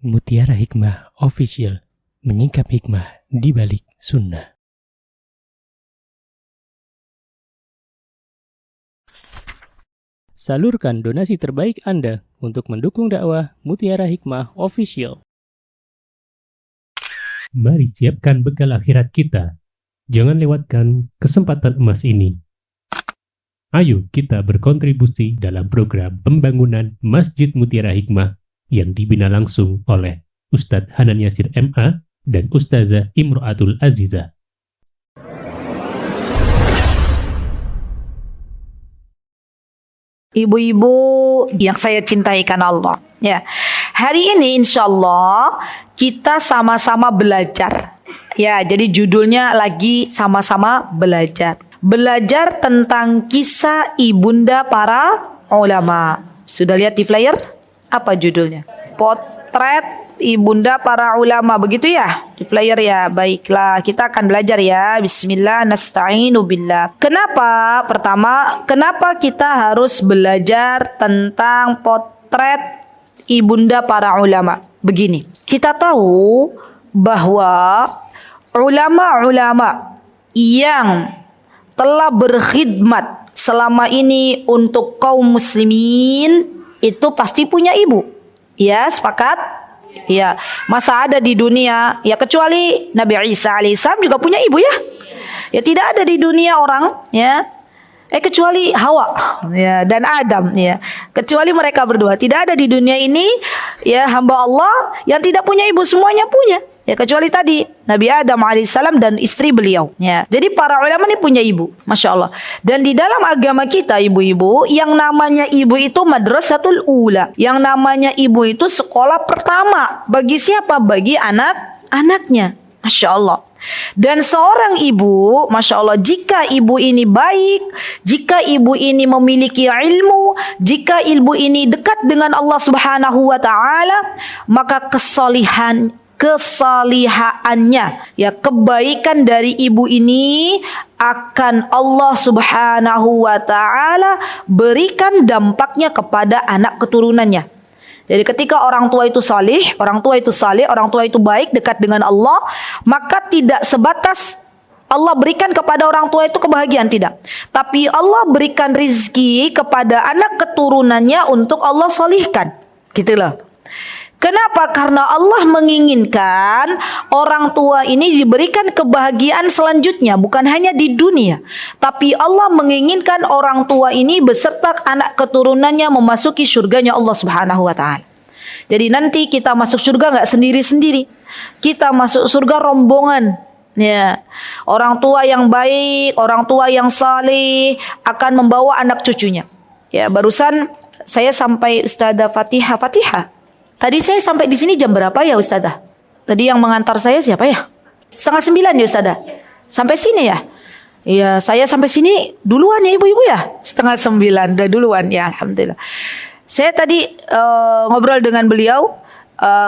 Mutiara Hikmah Official, menyingkap hikmah di balik sunnah. Salurkan donasi terbaik Anda untuk mendukung dakwah Mutiara Hikmah Official. Mari siapkan bekal akhirat kita. Jangan lewatkan kesempatan emas ini. Ayo kita berkontribusi dalam program pembangunan Masjid Mutiara Hikmah yang dibina langsung oleh Ustadz Hanan Yasir MA dan Ustazah Imro'atul Azizah. Ibu-ibu yang saya cintai karena Allah. Ya, hari ini insya Allah kita sama-sama belajar. Ya, jadi judulnya lagi sama-sama belajar. Belajar tentang kisah ibunda para ulama. Sudah lihat di flyer? Apa judulnya? Potret ibunda para ulama, begitu ya? Di flyer ya. Baiklah, kita akan belajar ya. Bismillah, nasta'inu billah. Kenapa? Pertama, kenapa kita harus belajar tentang potret ibunda para ulama? Begini, kita tahu bahwa ulama-ulama yang telah berkhidmat selama ini untuk kaum muslimin itu pasti punya ibu. Ya, sepakat? Ya, masa ada di dunia ya kecuali Nabi Isa alaihissalam juga punya ibu ya. Ya tidak ada di dunia orang ya. Kecuali Hawa ya dan Adam ya. Kecuali mereka berdua. Tidak ada di dunia ini ya hamba Allah yang tidak punya ibu, semuanya punya. Ya kecuali tadi Nabi Adam alaihissalam dan istri beliau. Ya. Jadi para ulama ini punya ibu, masya Allah. Dan di dalam agama kita ibu-ibu, yang namanya ibu itu madrasatul ula. Yang namanya ibu itu sekolah pertama. Bagi siapa? Bagi anak-anaknya. Masya Allah. Dan seorang ibu, masya Allah, jika ibu ini baik, jika ibu ini memiliki ilmu, jika ibu ini dekat dengan Allah Subhanahu wa Ta'ala, maka kesalihaannya ya, kebaikan dari ibu ini akan Allah Subhanahu wa Ta'ala berikan dampaknya kepada anak keturunannya. Jadi ketika orang tua itu salih, orang tua itu saleh, orang tua itu baik, dekat dengan Allah, maka tidak sebatas Allah berikan kepada orang tua itu kebahagiaan, tidak. Tapi Allah berikan rizki kepada anak keturunannya untuk Allah salihkan. Gitulah. Kenapa? Karena Allah menginginkan orang tua ini diberikan kebahagiaan selanjutnya, bukan hanya di dunia. Tapi Allah menginginkan orang tua ini beserta anak keturunannya memasuki surganya Allah Subhanahu wa Ta'ala. Jadi nanti kita masuk surga nggak sendiri-sendiri. Kita masuk surga rombongan. Ya, orang tua yang baik, orang tua yang saleh akan membawa anak cucunya. Ya, barusan saya sampai Ustazah Fatihah. Tadi saya sampai di sini jam berapa ya Ustazah? Tadi yang mengantar saya siapa ya? 8:30 ya Ustazah? Sampai sini ya? Iya, saya sampai sini duluan ya ibu-ibu ya? 8:30 udah duluan ya, alhamdulillah. Saya tadi ngobrol dengan beliau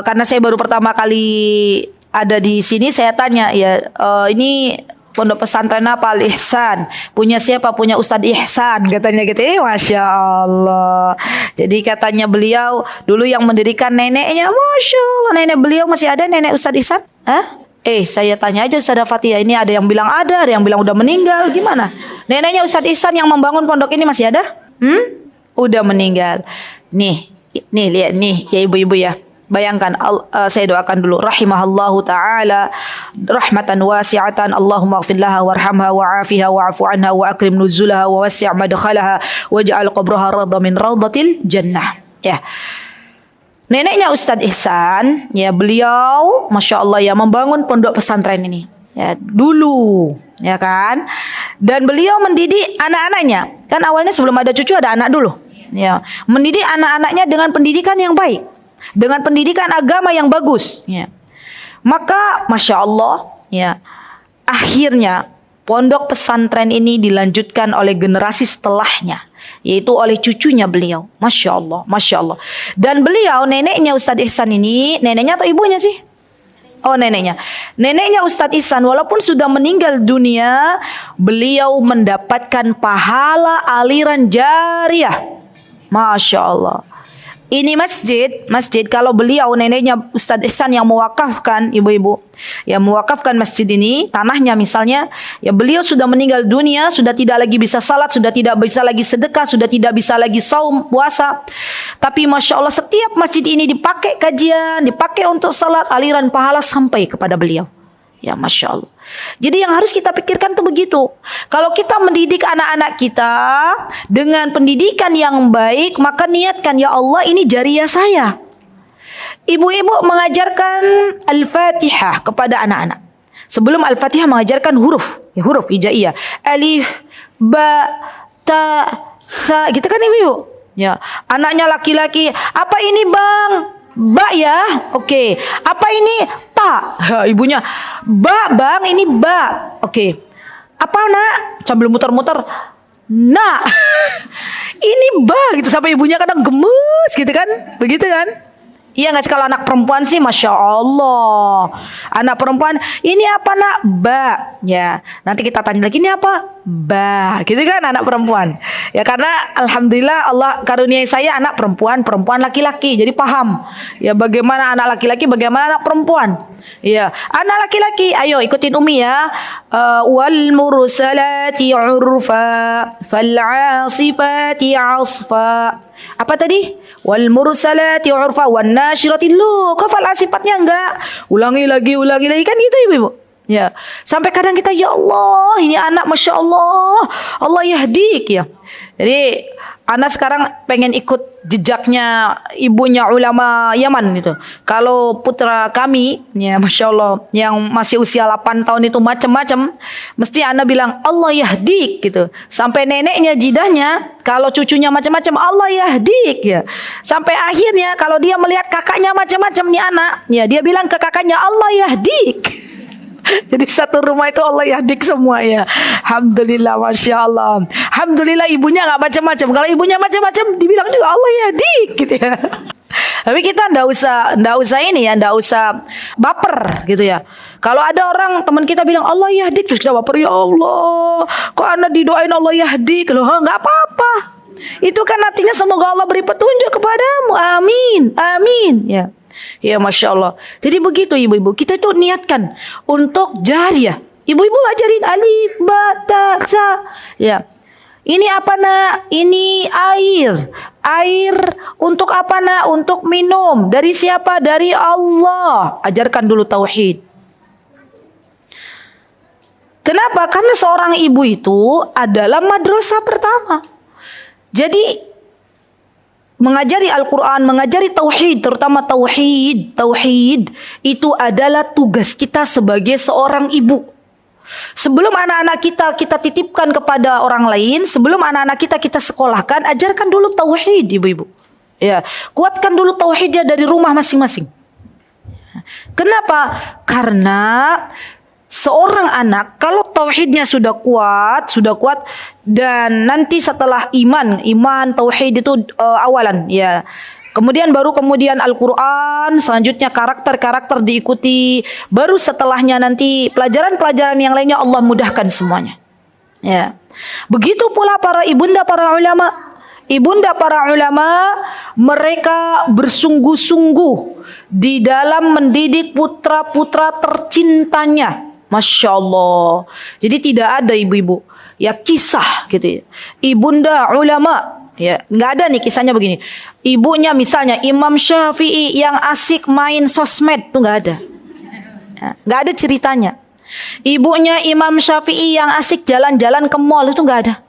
karena saya baru pertama kali ada di sini. Saya tanya ya, ini pondok pesantren apa? Al Ihsan. Punya siapa? Punya Ustadz Ihsan, katanya gitu. Masya Allah. Jadi katanya beliau dulu yang mendirikan neneknya. Masya Allah, nenek beliau masih ada, nenek Ustadz Ihsan? Hah? Saya tanya aja Ustazah Fatihah, ini ada yang bilang ada yang bilang udah meninggal, gimana? Neneknya Ustadz Ihsan yang membangun pondok ini masih ada? Udah meninggal. Nih lihat nih ya ibu-ibu ya. Bayangkan, saya doakan dulu, rahimahallahu ta'ala rahmatan wasi'atan, Allahumma ighfir laha warhamha wa'afiha wa'afu anha wa akrim nuzulaha wa wasi' madkhalaha waj'al qabraha rawdah min rawdatil jannah. Ya. Neneknya Ustadz Ihsan, ya beliau masya Allah ya membangun pondok pesantren ini. Ya, dulu, ya kan? Dan beliau mendidik anak-anaknya. Kan awalnya sebelum ada cucu ada anak dulu. Ya, mendidik anak-anaknya dengan pendidikan yang baik. Dengan pendidikan agama yang bagus ya. Maka masya Allah ya, akhirnya pondok pesantren ini dilanjutkan oleh generasi setelahnya, yaitu oleh cucunya beliau. Masya Allah, masya Allah. Dan beliau, neneknya Ustadz Ihsan ini, neneknya atau ibunya sih? Oh, neneknya Ustadz Ihsan walaupun sudah meninggal dunia, beliau mendapatkan pahala aliran jariyah. Masya Allah. Ini masjid kalau beliau neneknya Ustadz Ihsan yang mewakafkan, ibu-ibu yang mewakafkan masjid ini, tanahnya misalnya, ya beliau sudah meninggal dunia, sudah tidak lagi bisa salat, sudah tidak bisa lagi sedekah, sudah tidak bisa lagi saum, puasa. Tapi Masya Allah setiap masjid ini dipakai kajian, dipakai untuk salat, aliran pahala sampai kepada beliau. Ya Masya Allah. Jadi yang harus kita pikirkan tuh begitu. Kalau kita mendidik anak-anak kita dengan pendidikan yang baik, maka niatkan, ya Allah ini jariah saya. Ibu-ibu mengajarkan Al-Fatihah kepada anak-anak. Sebelum Al-Fatihah mengajarkan huruf hijaiyah. Alif, ba, ta, sa, gitu kan ibu-ibu? Ya, anaknya laki-laki, apa ini bang? Ba ya, oke. Apa ini ta? Ibunya, ba bang, ini ba. Oke. Apa nak? Sambil muter-muter, nak. Ini ba gitu, sampai ibunya kadang gemes gitu kan, begitu kan? Iya nggak sih, kalau anak perempuan sih Masya Allah. Anak perempuan, ini apa nak? Ba. Ya, nanti kita tanya lagi, ini apa? Ba. Gitu kan anak perempuan. Ya karena Alhamdulillah Allah karuniai saya anak perempuan laki-laki. Jadi paham. Ya bagaimana anak laki-laki, bagaimana anak perempuan. Ya, anak laki-laki, ayo ikutin Umi ya. Wal mursalati urfa, fal 'asifati 'asfa. Apa tadi? Wal mursalati urfa wan nasyirati lu. Kafal sifatnya enggak. Ulangi lagi kan gitu ibu. Ya. Sampai kadang kita, ya Allah, ini anak Masya Allah. Allah yahdik ya. Jadi anak sekarang pengen ikut jejaknya ibunya ulama Yaman gitu. Kalau putra kami, ya Masya Allah, yang masih usia 8 tahun itu macam-macam, mesti anak bilang Allah yahdik gitu. Sampai neneknya jidahnya, kalau cucunya macam-macam Allah yahdik ya. Sampai akhirnya kalau dia melihat kakaknya macam-macam nih anak, ya dia bilang ke kakaknya Allah yahdik. Jadi satu rumah itu Allah yahdik semua ya. Alhamdulillah, Masya Allah. Alhamdulillah ibunya gak macam-macam. Kalau ibunya macam-macam dibilang juga Allah yahdik gitu ya. Tapi kita ndak usah ini ya, ndak usah baper gitu ya. Kalau ada orang teman kita bilang Allah yahdik, terus kita baper, ya Allah, kok anak didoain Allah yahdik loh, nggak apa-apa. Itu kan artinya semoga Allah beri petunjuk kepadamu. Amin, amin ya. Ya Masya Allah. Jadi begitu ibu-ibu, kita itu niatkan untuk jariah. Ibu-ibu ajarin alif, ba, ta, sa. Ya. Ini apa nak? Ini air. Air untuk apa nak? Untuk minum. Dari siapa? Dari Allah. Ajarkan dulu tauhid. Kenapa? Karena seorang ibu itu adalah madrasah pertama. Jadi mengajari Al-Quran, mengajari tauhid, terutama tauhid itu adalah tugas kita sebagai seorang ibu. Sebelum anak-anak kita titipkan kepada orang lain, sebelum anak-anak kita sekolahkan, ajarkan dulu tauhid ibu-ibu. Ya, kuatkan dulu tauhidnya dari rumah masing-masing. Kenapa? Karena seorang anak kalau tauhidnya sudah kuat dan nanti setelah iman tauhid itu awalan ya. Kemudian Al-Quran, selanjutnya karakter diikuti, baru setelahnya nanti pelajaran-pelajaran yang lainnya Allah mudahkan semuanya. Ya. Begitu pula para ibunda para ulama, mereka bersungguh-sungguh di dalam mendidik putra-putra tercintanya. Masya Allah. Jadi tidak ada ibu-ibu ya kisah gitu ya. Ibunda ulama ya, nggak ada nih kisahnya begini. Ibunya misalnya Imam Syafi'i yang asik main sosmed tuh nggak ada. Ya, nggak ada ceritanya. Ibunya Imam Syafi'i yang asik jalan-jalan ke mall itu nggak ada.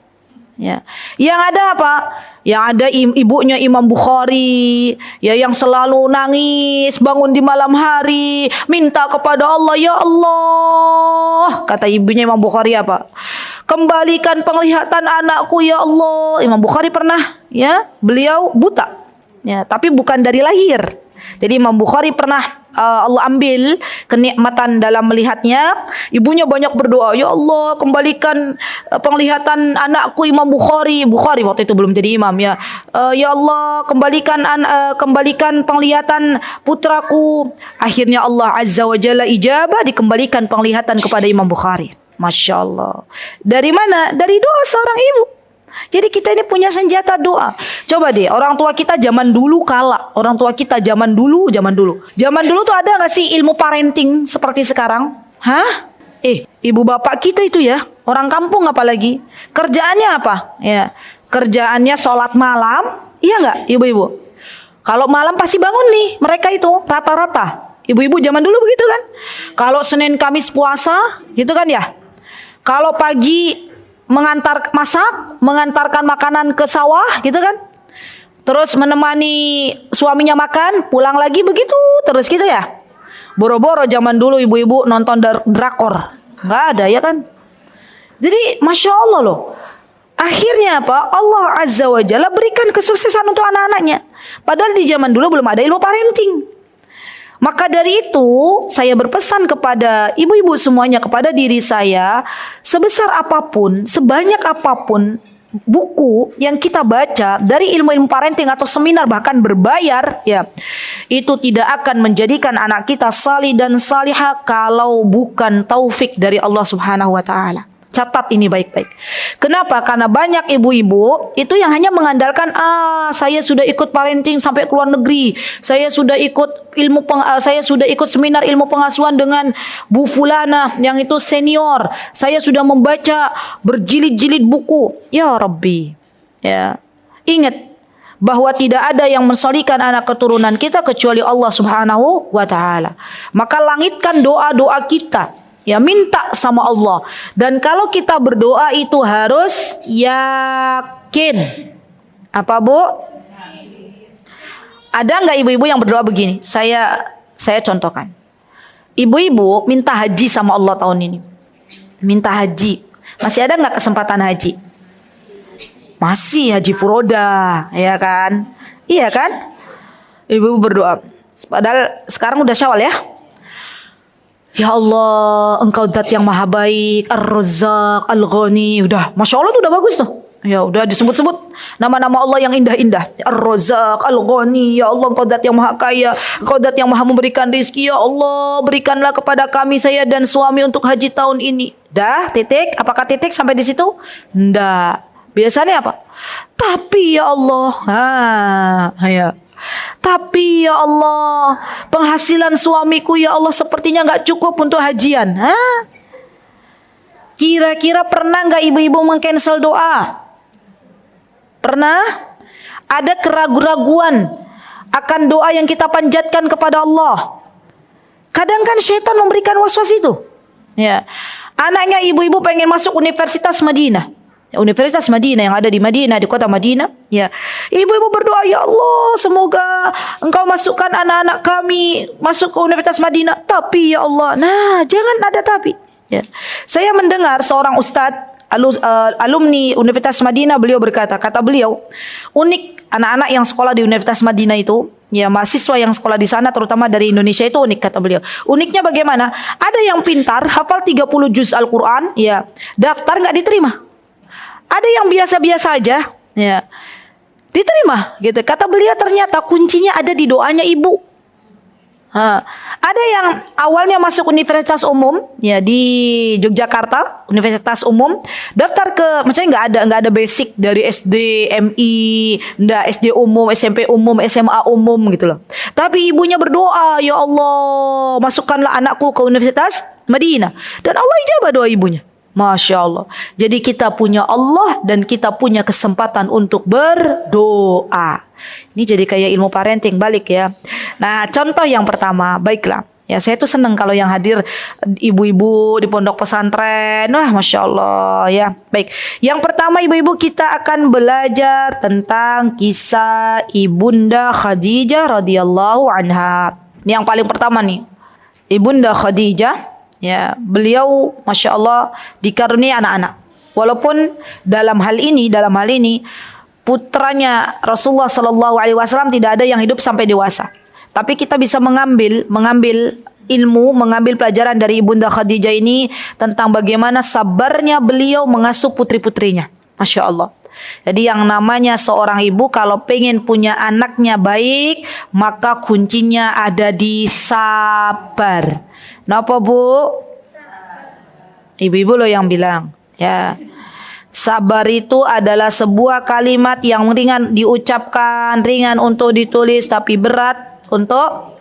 Ya. Yang ada apa? Yang ada ibunya Imam Bukhari ya, yang selalu nangis bangun di malam hari minta kepada Allah, ya Allah, kata ibunya Imam Bukhari apa? Kembalikan penglihatan anakku ya Allah. Imam Bukhari pernah ya, beliau buta ya, tapi bukan dari lahir. Jadi Imam Bukhari pernah Allah ambil kenikmatan dalam melihatnya. Ibunya banyak berdoa, ya Allah kembalikan penglihatan anakku Imam Bukhari waktu itu belum jadi imam ya. Ya Allah kembalikan penglihatan putraku. Akhirnya Allah Azza wa Jalla ijabah, dikembalikan penglihatan kepada Imam Bukhari. Masya Allah. Dari mana? Dari doa seorang ibu. Jadi kita ini punya senjata doa. Coba deh, orang tua kita zaman dulu kalah. Orang tua kita zaman dulu. Zaman dulu tuh ada nggak sih ilmu parenting seperti sekarang? Hah? Ibu bapak kita itu ya, orang kampung apalagi. Kerjaannya apa? Ya, kerjaannya sholat malam. Iya nggak, ibu-ibu? Kalau malam pasti bangun nih, mereka itu rata-rata. Ibu-ibu zaman dulu begitu kan? Kalau Senin Kamis puasa, gitu kan ya? Kalau pagi mengantarkan makanan ke sawah gitu kan. Terus menemani suaminya makan, pulang lagi begitu terus gitu ya. Boro-boro zaman dulu ibu-ibu nonton drakor. Nggak ada ya kan. Jadi Masya Allah loh. Akhirnya apa? Allah Azza wa Jalla berikan kesuksesan untuk anak-anaknya. Padahal di zaman dulu belum ada ilmu parenting. Maka dari itu saya berpesan kepada ibu-ibu semuanya, kepada diri saya, sebesar apapun, sebanyak apapun buku yang kita baca dari ilmu-ilmu parenting atau seminar bahkan berbayar, ya, itu tidak akan menjadikan anak kita salih dan salihah kalau bukan taufik dari Allah Subhanahu wa taala. Catat ini baik-baik. Kenapa? Karena banyak ibu-ibu itu yang hanya mengandalkan saya sudah ikut parenting sampai ke luar negeri. Saya sudah ikut seminar ilmu pengasuhan dengan Bu Fulana yang itu senior. Saya sudah membaca berjilid-jilid buku. Ya Rabbi. Ya. Ingat bahwa tidak ada yang mensolihkan anak keturunan kita kecuali Allah Subhanahu wa taala. Maka langitkan doa-doa kita. Ya, minta sama Allah. Dan kalau kita berdoa itu harus yakin. Apa Bu? Ada nggak ibu-ibu yang berdoa begini? Saya contohkan. Ibu-ibu minta haji sama Allah tahun ini. Minta haji. Masih ada nggak kesempatan haji? Masih, haji furoda, ya kan? Iya kan? Ibu-ibu berdoa. Padahal sekarang udah Syawal ya. Ya Allah, Engkau Zat yang Maha Baik, Ar-Razzaq, Al-Ghani. Udah, Masya Allah tuh udah bagus tuh. Ya udah disebut-sebut nama-nama Allah yang indah-indah. Ar-Razzaq, Al-Ghani. Ya Allah, Engkau Zat yang Maha Kaya, Engkau Zat yang Maha memberikan rizki. Ya Allah, berikanlah kepada kami, saya dan suami untuk haji tahun ini. Dah, titik. Apakah titik sampai di situ? Enggak. Biasanya apa? Tapi ya Allah. Ya. Tapi ya Allah, penghasilan suamiku ya Allah sepertinya nggak cukup untuk hajian. Kira-kira pernah nggak ibu-ibu meng-cancel doa? Pernah? Ada keraguan-raguan akan doa yang kita panjatkan kepada Allah. Kadang kan syaitan memberikan waswas itu. Ya, anaknya ibu-ibu pengen masuk Universitas Madinah. Universitas Madinah yang ada di Madinah, di kota Madinah. Ya, ibu-ibu berdoa, ya Allah, semoga Engkau masukkan anak-anak kami masuk ke Universitas Madinah. Tapi ya Allah, nah jangan ada tapi. Ya. Saya mendengar seorang ustadz alumni Universitas Madinah, beliau berkata, kata beliau, unik anak-anak yang sekolah di Universitas Madinah itu, ya mahasiswa yang sekolah di sana terutama dari Indonesia itu unik kata beliau. Uniknya bagaimana? Ada yang pintar, hafal 30 juz Al-Quran, ya daftar nggak diterima. Ada yang biasa-biasa aja, ya diterima, gitu. Kata beliau ternyata kuncinya ada di doanya ibu. Ada yang awalnya masuk universitas umum, ya di Yogyakarta, universitas umum, daftar ke, maksudnya nggak ada basic dari SD, MI, nggak SD umum, SMP umum, SMA umum gitu loh. Tapi ibunya berdoa, ya Allah, masukkanlah anakku ke Universitas Madinah, dan Allah ijabah doa ibunya. Masya Allah. Jadi kita punya Allah dan kita punya kesempatan untuk berdoa. Ini jadi kayak ilmu parenting balik ya. Nah, contoh yang pertama, baiklah. Ya, saya tuh seneng kalau yang hadir ibu-ibu di pondok pesantren. Wah, Masya Allah ya. Baik, yang pertama ibu-ibu kita akan belajar tentang kisah Ibunda Khadijah radhiyallahu anha. Ini yang paling pertama nih. Ibunda Khadijah. Ya, beliau Masya Allah dikaruniai anak-anak. Walaupun dalam hal ini putranya Rasulullah Sallallahu Alaihi Wasallam tidak ada yang hidup sampai dewasa. Tapi kita bisa mengambil ilmu, mengambil pelajaran dari Ibunda Khadijah ini tentang bagaimana sabarnya beliau mengasuh putri-putrinya. Masya Allah. Jadi yang namanya seorang ibu kalau pengen punya anaknya baik, maka kuncinya ada di sabar. Kenapa Bu? Ibu-ibu loh yang bilang. Ya. Sabar itu adalah sebuah kalimat yang ringan diucapkan, ringan untuk ditulis, tapi berat untuk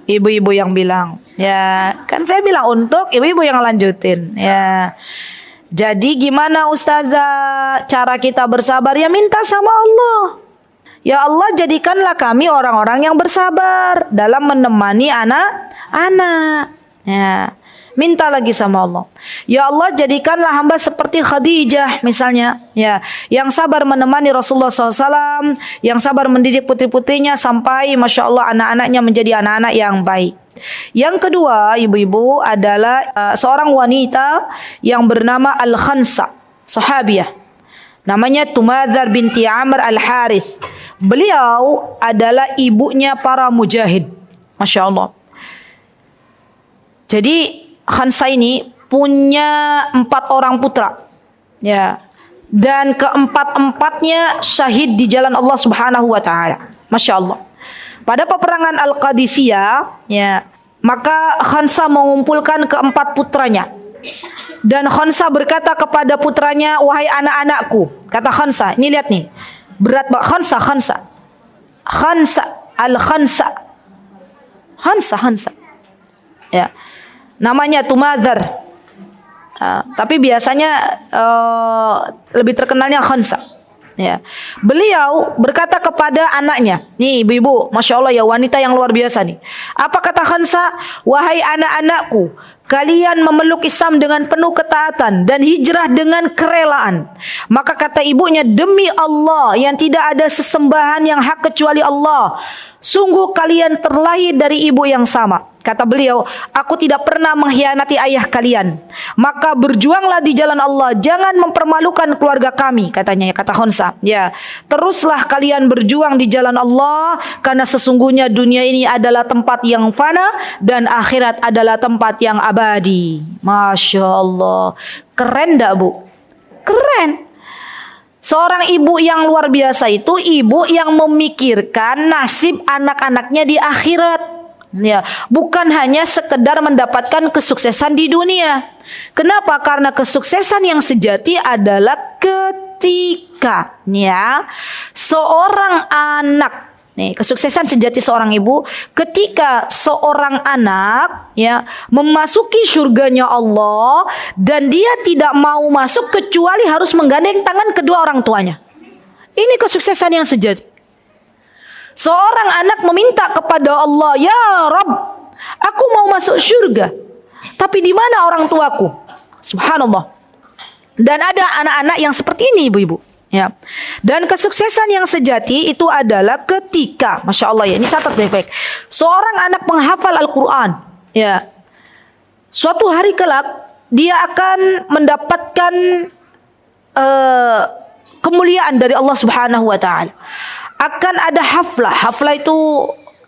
ibu-ibu yang bilang. Ya, kan saya bilang untuk ibu-ibu yang lanjutin. Ya. Jadi gimana Ustazah cara kita bersabar? Ya minta sama Allah. Ya Allah, jadikanlah kami orang-orang yang bersabar dalam menemani anak-anak. Ya. Minta lagi sama Allah. Ya Allah, jadikanlah hamba seperti Khadijah misalnya, ya, yang sabar menemani Rasulullah SAW, yang sabar mendidik putri-putrinya sampai Masya Allah anak-anaknya menjadi anak-anak yang baik. Yang kedua, ibu-ibu, adalah seorang wanita yang bernama Al-Khansa, sahabiah. Namanya Tumadzar binti Amr Al-Harith. Beliau adalah ibunya para mujahid. Masya Allah. Jadi Khansa ini punya 4 orang putra, ya, dan keempat-empatnya syahid di jalan Allah Subhanahu wa taala. Masya Allah. Pada peperangan Al-Qadisiyah, ya, maka Khansa mengumpulkan keempat putranya. Dan Khansa berkata kepada putranya, "Wahai anak-anakku," kata Khansa, ini lihat nih, berat banget. Khansa. Ya. Namanya Tumadzar. Tapi biasanya lebih terkenalnya Khansa. Ya. Beliau berkata kepada anaknya, nih ibu-ibu, Masya Allah ya, wanita yang luar biasa nih. Apa kata Khansa? "Wahai anak-anakku, kalian memeluk Islam dengan penuh ketaatan dan hijrah dengan kerelaan." Maka kata ibunya, "Demi Allah yang tidak ada sesembahan yang hak kecuali Allah, sungguh kalian terlahir dari ibu yang sama." Kata beliau, "Aku tidak pernah mengkhianati ayah kalian. Maka berjuanglah di jalan Allah, jangan mempermalukan keluarga kami," katanya, kata Khansa. Ya, teruslah kalian berjuang di jalan Allah, karena sesungguhnya dunia ini adalah tempat yang fana dan akhirat adalah tempat yang abadi. Masya Allah. Keren enggak, Bu? Keren. Seorang ibu yang luar biasa itu ibu yang memikirkan nasib anak-anaknya di akhirat. Ya, bukan hanya sekedar mendapatkan kesuksesan di dunia. Kenapa? Karena kesuksesan yang sejati adalah ketika, ya, seorang anak, nih, kesuksesan sejati seorang ibu ketika seorang anak, ya, memasuki surganya Allah dan dia tidak mau masuk kecuali harus menggandeng tangan kedua orang tuanya. Ini kesuksesan yang sejati. Seorang anak meminta kepada Allah, "Ya Rabb, aku mau masuk surga, tapi di mana orang tuaku?" Subhanallah. Dan ada anak-anak yang seperti ini, ibu-ibu. Ya. Dan kesuksesan yang sejati itu adalah ketika, Masya Allah ya, ini catat baik-baik, seorang anak menghafal Al-Quran. Ya. Suatu hari kelak dia akan mendapatkan kemuliaan dari Allah Subhanahu wa taala. Akan ada haflah. Haflah itu,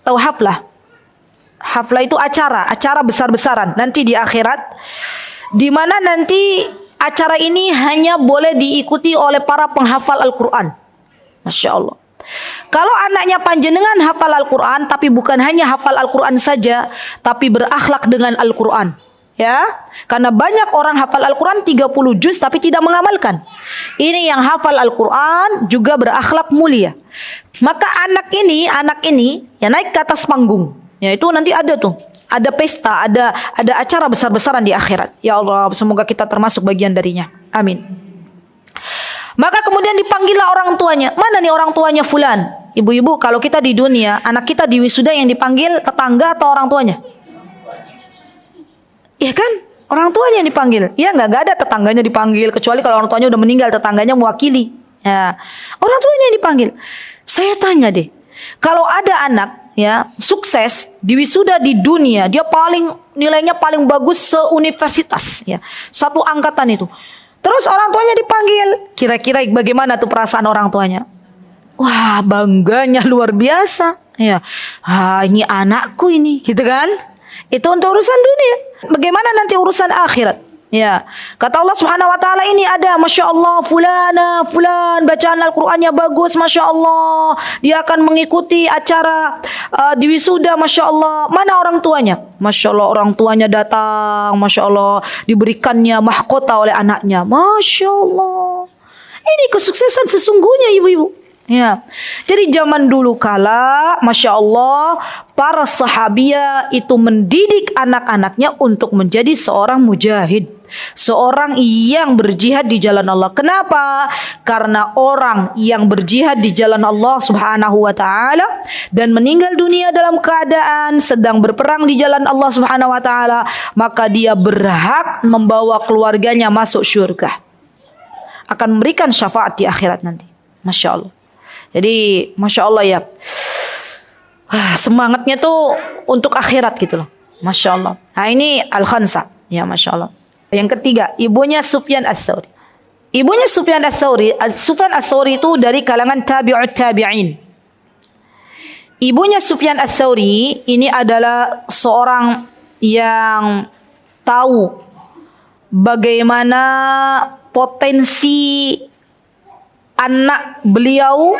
tahu haflah? Haflah itu acara besar-besaran nanti di akhirat, di mana nanti acara ini hanya boleh diikuti oleh para penghafal Al-Quran. Masya Allah. Kalau anaknya panjenengan hafal Al-Quran, tapi bukan hanya hafal Al-Quran saja, tapi berakhlak dengan Al-Quran. Ya, karena banyak orang hafal Al-Quran 30 juz tapi tidak mengamalkan. Ini yang hafal Al-Quran juga berakhlak mulia. Maka anak ini ya naik ke atas panggung. Ya, itu nanti ada tuh, ada pesta, ada acara besar-besaran di akhirat. Ya Allah, semoga kita termasuk bagian darinya. Amin. Maka kemudian dipanggillah orang tuanya. "Mana nih orang tuanya fulan?" Ibu-ibu, kalau kita di dunia, anak kita di wisuda yang dipanggil tetangga atau orang tuanya? Ya kan, orang tuanya yang dipanggil. Ya nggak ada tetangganya dipanggil, kecuali kalau orang tuanya udah meninggal, tetangganya mewakili. Ya, orang tuanya yang dipanggil. Saya tanya deh, kalau ada anak, ya, sukses di wisuda di dunia, dia nilainya paling bagus se-universitas, ya, satu angkatan itu. Terus orang tuanya dipanggil, kira-kira bagaimana tuh perasaan orang tuanya? Wah, bangganya luar biasa. Ya, ini anakku ini, gitu kan? Itu untuk urusan dunia. Bagaimana nanti urusan akhirat? Ya, kata Allah Subhanahu wa taala ini ada, Masya Allah, fulan bacaan Al-Qur'annya bagus, Masya Allah. Dia akan mengikuti acara di wisuda, Masya Allah. Mana orang tuanya? Masya Allah, orang tuanya datang, Masya Allah, diberikannya mahkota oleh anaknya. Masya Allah. Ini kesuksesan sesungguhnya, ibu-ibu. Ya, jadi zaman dulu kala, Masya Allah, para sahabiah itu mendidik anak-anaknya untuk menjadi seorang mujahid, seorang yang berjihad di jalan Allah. Kenapa? Karena orang yang berjihad di jalan Allah Subhanahu wa taala dan meninggal dunia dalam keadaan sedang berperang di jalan Allah Subhanahu wa taala, maka dia berhak membawa keluarganya masuk surga. Akan memberikan syafaat di akhirat nanti. Masya Allah. Jadi Masya Allah ya, semangatnya tuh untuk akhirat gitu loh. Masya Allah. Nah ini Al-Khansa. Ya Masya Allah. Yang ketiga, ibunya Sufyan Ats-Tsauri. Ibunya Sufyan Ats-Tsauri. Sufyan Ats-Tsauri itu dari kalangan tabi'ut tabi'in. Ibunya Sufyan Ats-Tsauri ini adalah seorang yang tahu bagaimana potensi anak beliau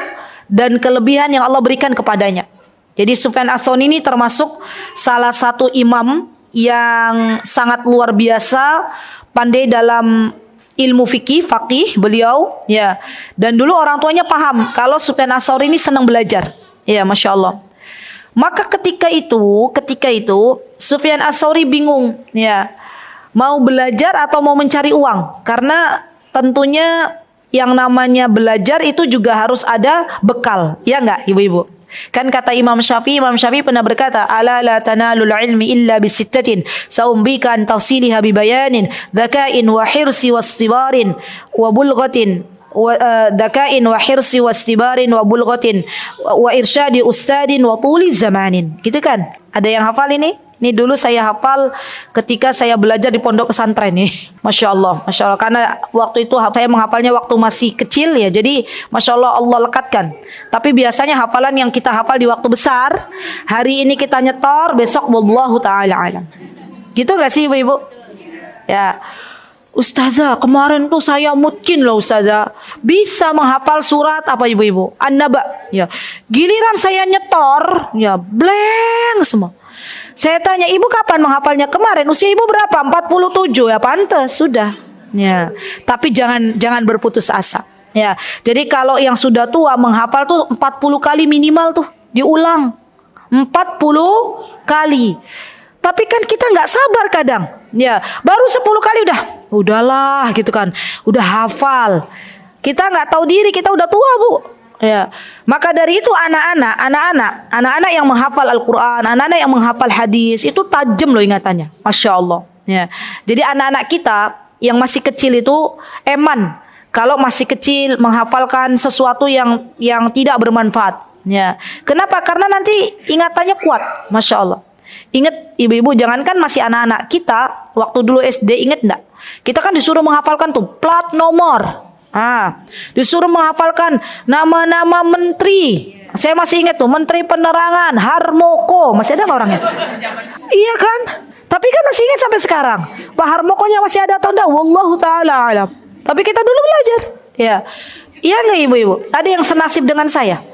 dan kelebihan yang Allah berikan kepadanya. Jadi Sufyan Ats-Tsauri ini termasuk salah satu imam yang sangat luar biasa, pandai dalam ilmu faqih beliau, ya. Dan dulu orang tuanya paham kalau Sufyan Ats-Tsauri ini senang belajar, ya, Masya Allah. Maka ketika itu Sufyan Ats-Tsauri bingung, ya, mau belajar atau mau mencari uang, karena tentunya yang namanya belajar itu juga harus ada bekal, ya enggak ibu-ibu? Kan kata Imam Syafi'i pernah berkata, ala la tanalul ilmi illa bisittatin saumbika an tafsiliha bibayanin dzakain wa hirsi wastibarin wa bulghatin dzakain wa hirsi wastibarin wa bulghatin wa irsyadi ustadin wa tuli zamanin. Gitu kan? Ada yang hafal ini? Ini dulu saya hafal ketika saya belajar di pondok pesantren nih. Masya Allah. Karena waktu itu saya menghafalnya waktu masih kecil ya. Jadi Masya Allah, Allah lekatkan. Tapi biasanya hafalan yang kita hafal di waktu besar, hari ini kita nyetor, besok wallahu ta'ala alam. Gitu gak sih ibu-ibu? Ya. Ustazah, kemarin tuh saya mungkin loh Ustazah bisa menghafal surat apa ibu-ibu? An-Naba. Ya. Giliran saya nyetor, ya blank semua. Saya tanya, ibu kapan menghafalnya? Kemarin. Usia ibu berapa? 47 ya, pantas sudah. Ya. Tapi jangan berputus asa. Ya. Jadi kalau yang sudah tua menghafal tuh 40 kali minimal tuh diulang. 40 kali. Tapi kan kita nggak sabar kadang. Ya, baru 10 kali udahlah gitu kan. Udah hafal. Kita nggak tahu diri, kita udah tua, Bu. Ya, maka dari itu anak-anak yang menghafal Al-Quran, anak-anak yang menghafal hadis itu tajam loh ingatannya, Masya Allah. Ya, jadi anak-anak kita yang masih kecil itu eman kalau masih kecil menghafalkan sesuatu yang tidak bermanfaat. Ya, kenapa? Karena nanti ingatannya kuat, Masya Allah. Ingat ibu-ibu, jangankan masih anak-anak kita waktu dulu SD, ingat enggak? Kita kan disuruh menghafalkan tuh plat nomor. Disuruh menghafalkan nama-nama menteri. Saya masih ingat tuh, Menteri Penerangan Harmoko. Masih ada nggak orangnya? Iya kan? Tapi kan masih ingat sampai sekarang. Pak Harmokonya masih ada atau enggak? Wallahu ta'ala alam. Tapi kita dulu belajar. Ya. Iya nggak ibu-ibu? Ada yang senasib dengan saya?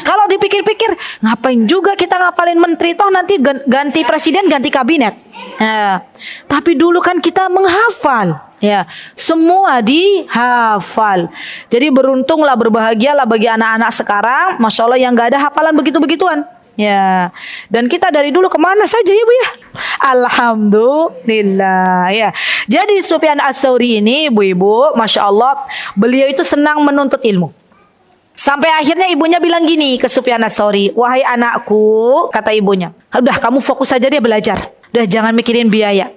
Kalau dipikir-pikir, ngapain juga kita ngapalin menteri, toh nanti ganti presiden, ganti kabinet. Tapi dulu kan kita menghafal. Ya, semua dihafal. Jadi beruntunglah, berbahagialah bagi anak-anak sekarang, Masya Allah, yang gak ada hafalan begitu-begituan. Ya, dan kita dari dulu kemana saja ya Bu ya? Alhamdulillah ya. Jadi Sufyan Ats-Tsauri ini ibu-ibu, Masya Allah, beliau itu senang menuntut ilmu. Sampai akhirnya ibunya bilang gini ke Sufyan Ats-Tsauri, wahai anakku, kata ibunya, udah kamu fokus saja dia belajar. Udah jangan mikirin biaya.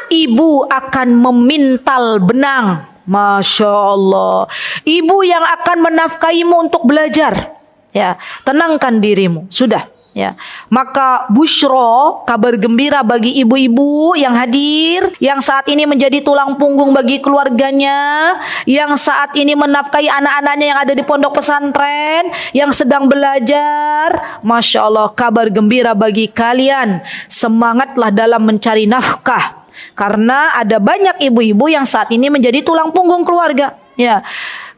Ibu akan memintal benang. Masya Allah. Ibu yang akan menafkahimu untuk belajar. Ya, tenangkan dirimu. Sudah. Ya, maka busyro, kabar gembira bagi ibu-ibu yang hadir, yang saat ini menjadi tulang punggung bagi keluarganya, yang saat ini menafkahi anak-anaknya yang ada di pondok pesantren, yang sedang belajar. Masya Allah, kabar gembira bagi kalian. Semangatlah dalam mencari nafkah. Karena ada banyak ibu-ibu yang saat ini menjadi tulang punggung keluarga. Ya.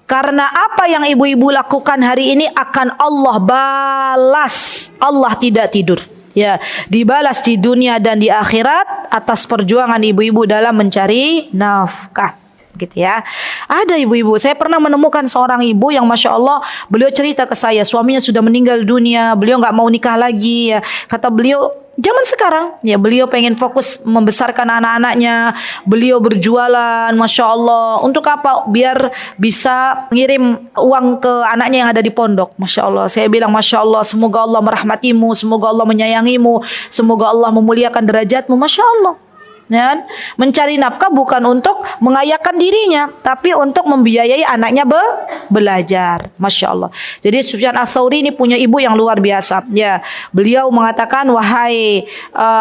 Karena apa yang ibu-ibu lakukan hari ini akan Allah balas. Allah tidak tidur. Ya, dibalas di dunia dan di akhirat atas perjuangan ibu-ibu dalam mencari nafkah. Gitu ya. Ada ibu-ibu, saya pernah menemukan seorang ibu yang Masya Allah, beliau cerita ke saya, suaminya sudah meninggal dunia, beliau nggak mau nikah lagi ya. Kata beliau, zaman sekarang ya beliau pengen fokus membesarkan anak-anaknya, beliau berjualan, Masya Allah. Untuk apa? Biar bisa mengirim uang ke anaknya yang ada di pondok. Masya Allah. Saya bilang Masya Allah, semoga Allah merahmatimu, semoga Allah menyayangimu, semoga Allah memuliakan derajatmu. Masya Allah. Ya, mencari nafkah bukan untuk mengayakan dirinya, tapi untuk membiayai anaknya belajar. Masya Allah. Jadi Sufyan Ats-Tsauri ini punya ibu yang luar biasa. Ya, beliau mengatakan, wahai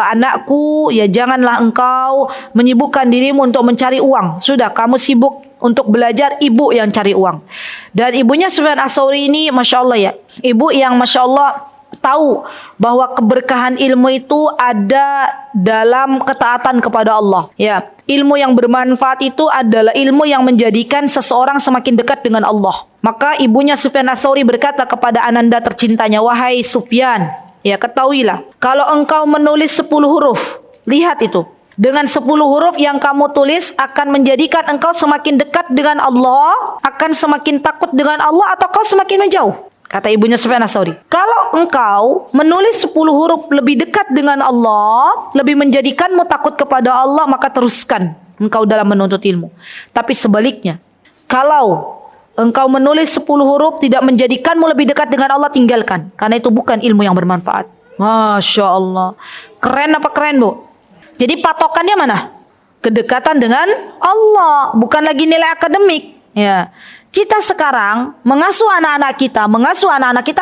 anakku, ya janganlah engkau menyibukkan dirimu untuk mencari uang. Sudah, kamu sibuk untuk belajar, ibu yang cari uang. Dan ibunya Sufyan Ats-Tsauri ini, Masya Allah ya, ibu yang Masya Allah tahu bahwa keberkahan ilmu itu ada dalam ketaatan kepada Allah. Ya, ilmu yang bermanfaat itu adalah ilmu yang menjadikan seseorang semakin dekat dengan Allah. Maka ibunya Sufyan Ats-Tsauri berkata kepada ananda tercintanya, wahai Sufyan, ya ketahuilah, kalau engkau menulis 10 huruf, lihat itu. Dengan 10 huruf yang kamu tulis akan menjadikan engkau semakin dekat dengan Allah, akan semakin takut dengan Allah, atau kau semakin menjauh. Kata ibunya Sufyan Ats-Tsauri, kalau engkau menulis 10 huruf lebih dekat dengan Allah, lebih menjadikanmu takut kepada Allah, maka teruskan engkau dalam menuntut ilmu. Tapi sebaliknya, kalau engkau menulis 10 huruf tidak menjadikanmu lebih dekat dengan Allah, tinggalkan. Karena itu bukan ilmu yang bermanfaat. Masya Allah. Keren apa keren, Bu? Jadi patokannya mana? Kedekatan dengan Allah, bukan lagi nilai akademik. Ya. Kita sekarang mengasuh anak-anak kita,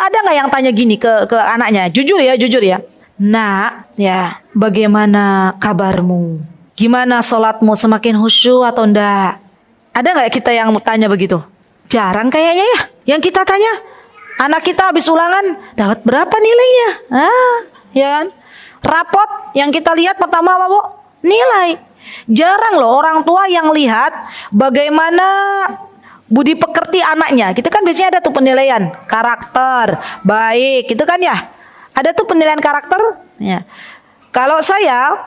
ada nggak yang tanya gini ke anaknya? Jujur ya. Nak, ya, bagaimana kabarmu? Gimana sholatmu, semakin khusyuk atau enggak? Ada nggak kita yang tanya begitu? Jarang kayaknya ya. Yang kita tanya, anak kita habis ulangan, dapat berapa nilainya? Ya kan? Rapot yang kita lihat pertama apa, Bu? Nilai. Jarang loh orang tua yang lihat bagaimana budi pekerti anaknya. Gitu kan biasanya ada tuh penilaian karakter, baik, gitu kan ya. Ada tuh penilaian karakter ya. Kalau saya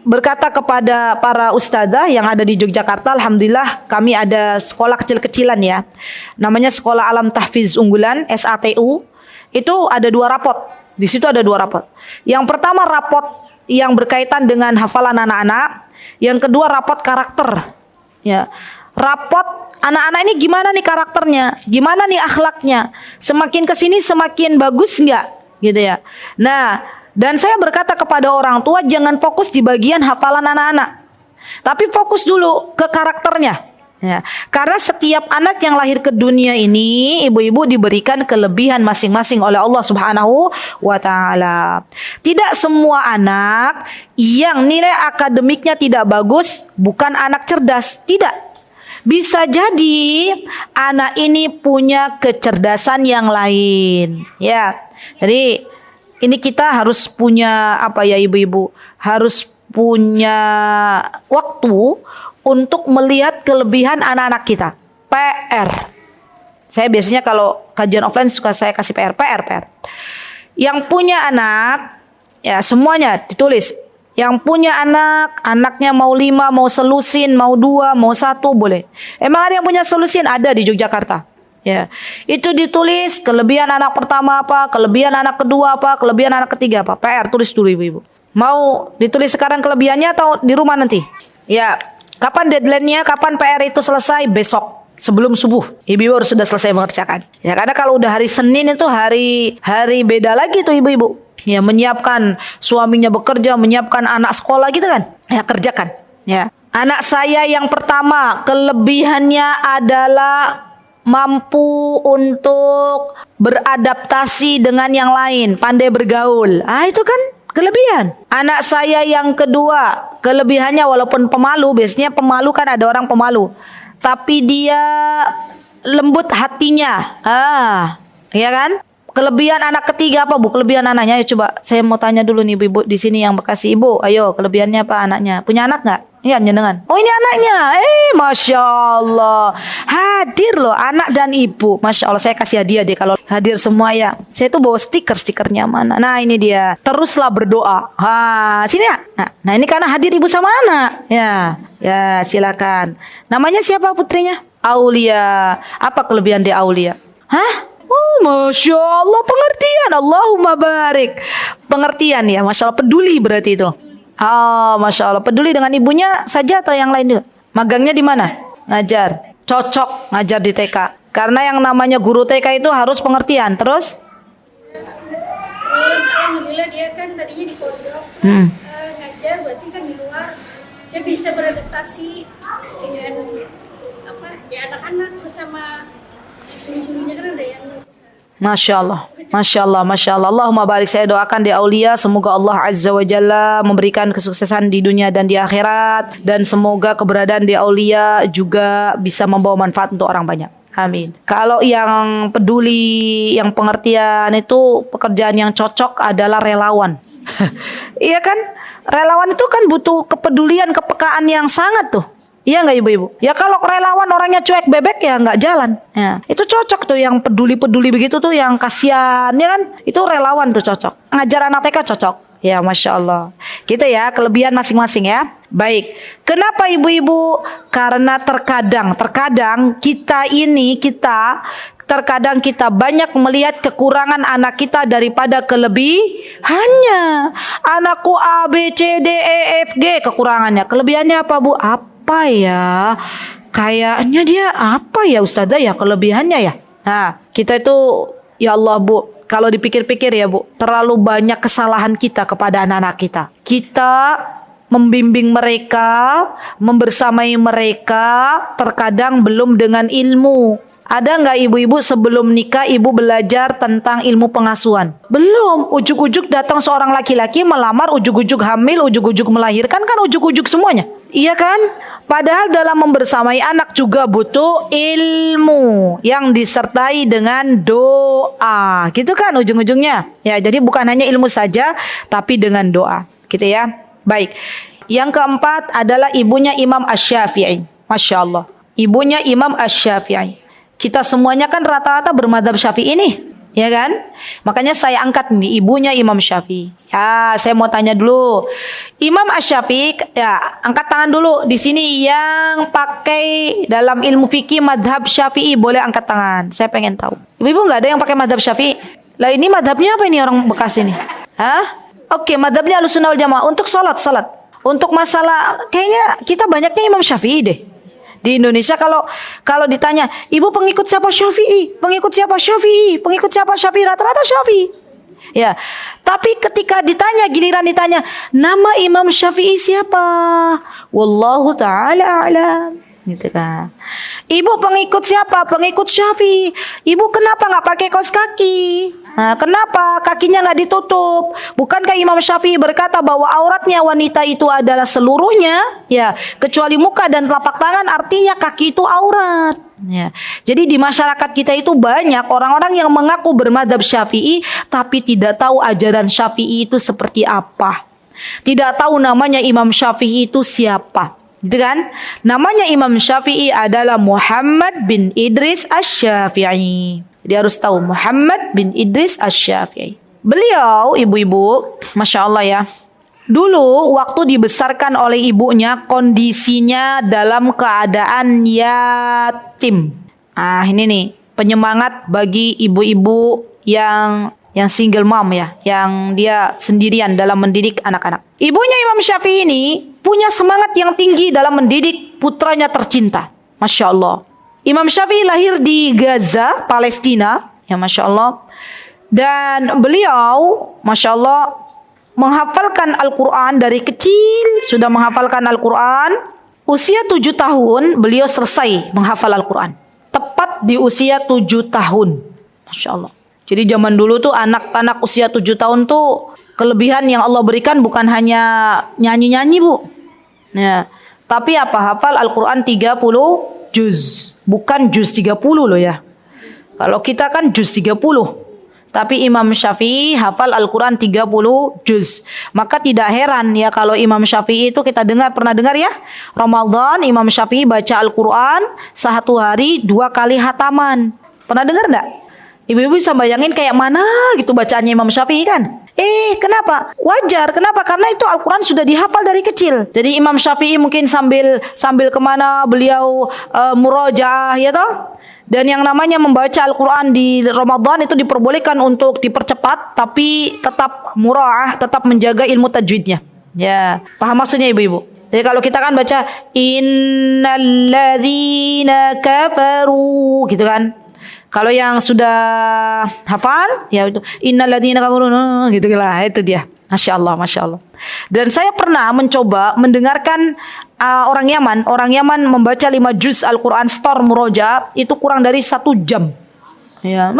berkata kepada para ustadzah yang ada di Yogyakarta, alhamdulillah kami ada sekolah kecil-kecilan ya. Namanya Sekolah Alam Tahfiz Unggulan, SATU. Itu ada 2 rapot. Di situ ada 2 rapot. Yang pertama rapot yang berkaitan dengan hafalan anak-anak, yang kedua rapot karakter. Ya. Rapot anak-anak ini gimana nih karakternya, gimana nih akhlaknya, semakin kesini semakin bagus nggak, gitu ya. Nah, dan saya berkata kepada orang tua jangan fokus di bagian hafalan anak-anak, tapi fokus dulu ke karakternya. Ya, karena setiap anak yang lahir ke dunia ini, ibu-ibu diberikan kelebihan masing-masing oleh Allah Subhanahu wa Ta'ala. Tidak semua anak yang nilai akademiknya tidak bagus bukan anak cerdas, tidak. Bisa jadi anak ini punya kecerdasan yang lain. Ya, jadi ini kita harus punya apa ya ibu-ibu? Harus punya waktu untuk melihat kelebihan anak-anak kita. PR. Saya biasanya kalau kajian offline suka saya kasih PR. Yang punya anak, ya semuanya ditulis. Yang punya anak, anaknya mau 5, mau selusin, mau 2, mau 1 boleh. Emang ada yang punya selusin? Ada di Yogyakarta. Ya, itu ditulis kelebihan anak pertama apa, kelebihan anak kedua apa, kelebihan anak ketiga apa. PR tulis dulu ibu-ibu. Mau ditulis sekarang kelebihannya atau di rumah nanti? Ya, kapan deadline-nya, kapan PR itu selesai? Besok. Sebelum subuh, ibu-ibu harus sudah selesai mengerjakan. Ya, karena kalau udah hari Senin itu hari beda lagi tuh ibu-ibu. Ya, menyiapkan suaminya bekerja, menyiapkan anak sekolah gitu kan. Ya, kerjakan. Ya. Anak saya yang pertama, kelebihannya adalah mampu untuk beradaptasi dengan yang lain, pandai bergaul. Itu kan kelebihan. Anak saya yang kedua, kelebihannya walaupun pemalu, biasanya pemalu kan ada orang pemalu. Tapi dia lembut hatinya. Ya kan? Kelebihan anak ketiga apa Bu? Kelebihan anaknya, ya coba saya mau tanya dulu nih ibu di sini yang Bekasi Ibu. Ayo, kelebihannya apa anaknya? Punya anak nggak? Iya, jenengan. Oh ini anaknya. Masya Allah. Hadir loh anak dan ibu. Masya Allah, saya kasih hadiah deh kalau hadir semua ya. Saya tuh bawa stikernya mana? Nah ini dia. Teruslah berdoa. Sini ya. Nah ini karena hadir ibu sama anak. Ya silakan. Namanya siapa putrinya? Aulia. Apa kelebihan dia Aulia? Oh, Masya Allah, pengertian. Allahumma barik. Pengertian ya, Masya Allah, peduli berarti itu. Oh, Masya Allah, peduli dengan ibunya saja atau yang lain juga? Magangnya di mana? Ngajar. Cocok ngajar di TK. Karena yang namanya guru TK itu harus pengertian. Terus alhamdulillah dia kan tadinya di pondok, terus ngajar berarti kan di luar. Dia bisa beradaptasi dengan anak-anak terus sama guru-gurunya kan ada yang Masya Allah, Masya Allah, Masya Allah. Allahumma barik, saya doakan di Aulia, semoga Allah Azza wa Jalla memberikan kesuksesan di dunia dan di akhirat, dan semoga keberadaan di Aulia juga bisa membawa manfaat untuk orang banyak. Amin. Kalau yang peduli, yang pengertian itu pekerjaan yang cocok adalah relawan. Iya kan? Relawan itu kan butuh kepedulian, kepekaan yang sangat tuh. Iya nggak ibu-ibu? Ya kalau relawan orangnya cuek bebek ya nggak jalan. Ya, itu cocok tuh yang peduli-peduli begitu tuh, yang kasihan ya kan? Itu relawan tuh cocok. Ngajar anak TK cocok. Ya Masya Allah. Gitu ya, kelebihan masing-masing ya. Baik. Kenapa ibu-ibu? Karena terkadang terkadang kita banyak melihat kekurangan anak kita daripada kelebihannya. Anakku A, B, C, D, E, F, G kekurangannya. Kelebihannya apa Bu? Apa ya? Kayaknya dia apa ya Ustazah ya kelebihannya ya? Nah, kita itu ya Allah Bu, kalau dipikir-pikir ya Bu, terlalu banyak kesalahan kita kepada anak-anak kita. Kita membimbing mereka, membersamai mereka, terkadang belum dengan ilmu. Ada nggak ibu-ibu sebelum nikah ibu belajar tentang ilmu pengasuhan? Belum. Ujuk-ujuk datang seorang laki-laki melamar, ujuk-ujuk hamil, ujuk-ujuk melahirkan, kan ujuk-ujuk semuanya. Iya kan? Padahal dalam membersamai anak juga butuh ilmu yang disertai dengan doa. Gitu kan ujung-ujungnya. Ya, jadi bukan hanya ilmu saja tapi dengan doa. Gitu ya. Baik. Yang keempat adalah ibunya Imam Asy-Syafi'i. Masya Allah. Ibunya Imam Asy-Syafi'i. Kita semuanya kan rata-rata bermadzhab Syafi'i nih, ya kan? Makanya saya angkat nih ibunya Imam Syafi'i. Ya, saya mau tanya dulu. Imam Asy-Syafi'i, ya, angkat tangan dulu di sini yang pakai dalam ilmu fikih madhab Syafi'i, boleh angkat tangan. Saya pengen tahu. Ibu nggak ada yang pakai madhab Syafi'i? Lah ini madhabnya apa ini orang Bekasi ini? Oke, madhabnya Ahlussunnah wal Jamaah untuk salat. Untuk masalah kayaknya kita banyaknya Imam Syafi'i deh. Di Indonesia kalau ditanya, ibu pengikut siapa Syafi'i? Pengikut siapa Syafi'i? Pengikut siapa Syafi'i? Rata-rata Syafi'i. Ya, tapi ketika giliran ditanya, nama Imam Syafi'i siapa? Wallahu ta'ala a'lam. Gitu kan. Ibu pengikut siapa? Pengikut Syafi'i. Ibu kenapa nggak pakai kaos kaki? Nah, kenapa kakinya nggak ditutup? Bukankah Imam Syafi'i berkata bahwa auratnya wanita itu adalah seluruhnya, ya, kecuali muka dan telapak tangan, artinya kaki itu aurat. Ya. Jadi di masyarakat kita itu banyak orang-orang yang mengaku bermadzhab Syafi'i tapi tidak tahu ajaran Syafi'i itu seperti apa. Tidak tahu namanya Imam Syafi'i itu siapa. Gitu kan? Namanya Imam Syafi'i adalah Muhammad bin Idris Asy-Syafi'i. Dia harus tahu Muhammad bin Idris Asy-Syafi'i. Beliau, ibu-ibu, Masya Allah ya, dulu waktu dibesarkan oleh ibunya kondisinya dalam keadaan yatim. Ini nih penyemangat bagi ibu-ibu yang single mom ya, yang dia sendirian dalam mendidik anak-anak. Ibunya Imam Syafi'i ini punya semangat yang tinggi dalam mendidik putranya tercinta. Masya Allah. Imam Syafi'i lahir di Gaza, Palestina. Ya Masya Allah. Dan beliau, Masya Allah, menghafalkan Al-Quran dari kecil. Sudah menghafalkan Al-Quran. Usia 7 tahun, beliau selesai menghafal Al-Quran. Tepat di usia 7 tahun. Masya Allah. Jadi zaman dulu tuh anak-anak usia 7 tahun tuh kelebihan yang Allah berikan bukan hanya nyanyi-nyanyi Bu. Ya, tapi apa? Hafal Al-Quran 30 juz. Bukan juz 30 loh ya. Kalau kita kan juz 30. Tapi Imam Syafi'i hafal Al-Quran 30 juz. Maka tidak heran ya kalau Imam Syafi'i itu kita pernah dengar ya, Ramadan Imam Syafi'i baca Al-Quran satu hari 2 kali hataman. Pernah dengar enggak? Ibu-ibu bisa bayangin kayak mana gitu bacaannya Imam Syafi'i kan? Kenapa? Wajar. Kenapa? Karena itu Al-Quran sudah dihafal dari kecil. Jadi Imam Syafi'i mungkin sambil kemana beliau murojaah ya toh? Dan yang namanya membaca Al-Quran di Ramadan itu diperbolehkan untuk dipercepat, tapi tetap mura'ah, tetap menjaga ilmu tajwidnya. Ya, paham maksudnya ibu-ibu? Jadi kalau kita kan baca innalladzina kafaru gitu kan. Kalau yang sudah hafal ya itu innalladzina kafaru gitu lah, itu dia. Masya Allah, Masya Allah. Dan saya pernah mencoba mendengarkan orang Yaman membaca 5 juz Al-Quran setor muroja itu kurang dari 1 jam. Ya,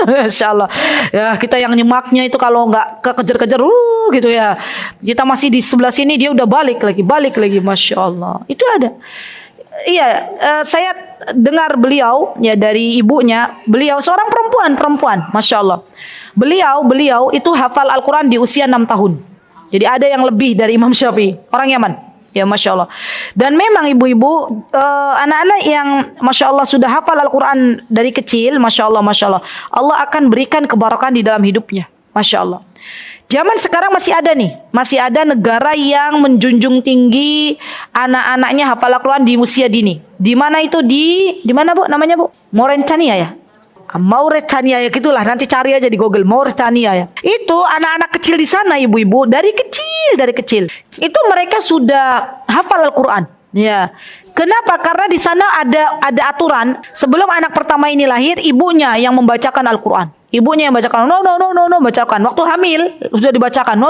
Masya Allah. Ya, kita yang nyemaknya itu kalau nggak kekejar-kejar, gitu ya. Kita masih di sebelah sini, dia udah balik lagi, Masya Allah. Itu ada. Iya, saya dengar beliau ya dari ibunya, beliau seorang perempuan, Masya Allah. Beliau itu hafal Al-Quran di usia 6 tahun. Jadi ada yang lebih dari Imam Syafi'i, orang Yaman. Ya Masya Allah. Dan memang ibu-ibu, anak-anak yang Masya Allah sudah hafal Al-Quran dari kecil, Masya Allah, Allah akan berikan keberkahan di dalam hidupnya. Masya Allah. Zaman sekarang masih ada negara yang menjunjung tinggi anak-anaknya hafal Al-Quran di usia dini. Di mana itu? Di mana Bu? Namanya Bu? Mauritania ya? Mauritania ya gitulah, nanti cari aja di Google Mauritania ya. Itu anak-anak kecil di sana ibu-ibu dari kecil. Itu mereka sudah hafal Al-Quran. Ya. Kenapa? Karena di sana ada aturan sebelum anak pertama ini lahir, ibunya yang membacakan Al-Quran. Ibunya yang bacakan, no, bacakan. Waktu hamil sudah dibacakan, no.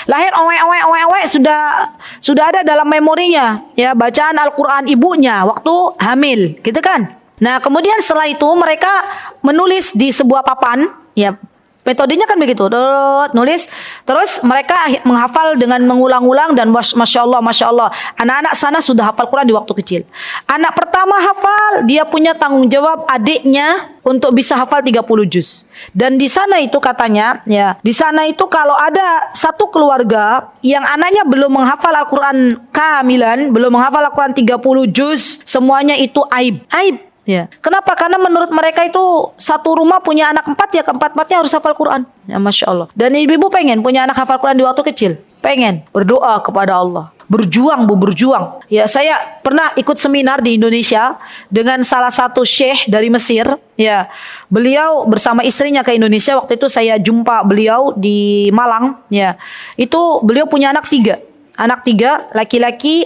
Lahir, owe, sudah ada dalam memorinya, ya bacaan Al-Quran ibunya waktu hamil, gitu kan? Nah, kemudian setelah itu mereka menulis di sebuah papan, ya metodenya kan begitu, nulis, terus mereka menghafal dengan mengulang-ulang dan Masya Allah, anak-anak sana sudah hafal Quran di waktu kecil. Anak pertama hafal, dia punya tanggung jawab adiknya untuk bisa hafal 30 juz. Dan di sana itu katanya, ya, di sana itu kalau ada satu keluarga yang anaknya belum menghafal Al-Quran kamilan, belum menghafal Al-Quran 30 juz, semuanya itu aib. Ya. Kenapa? Karena menurut mereka itu satu rumah punya anak 4 ya keempat-empatnya harus hafal Quran. Ya Masya Allah. Dan ibu-ibu pengen punya anak hafal Quran di waktu kecil? Pengen. Berdoa kepada Allah. Berjuang. Ya, saya pernah ikut seminar di Indonesia dengan salah satu syekh dari Mesir. Ya, beliau bersama istrinya ke Indonesia. Waktu itu saya jumpa beliau di Malang. Ya, itu beliau punya anak 3. Anak 3, laki-laki,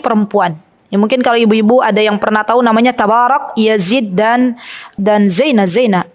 perempuan. Ya, mungkin kalau ibu-ibu ada yang pernah tahu namanya Tabarak, Yazid dan Zaina,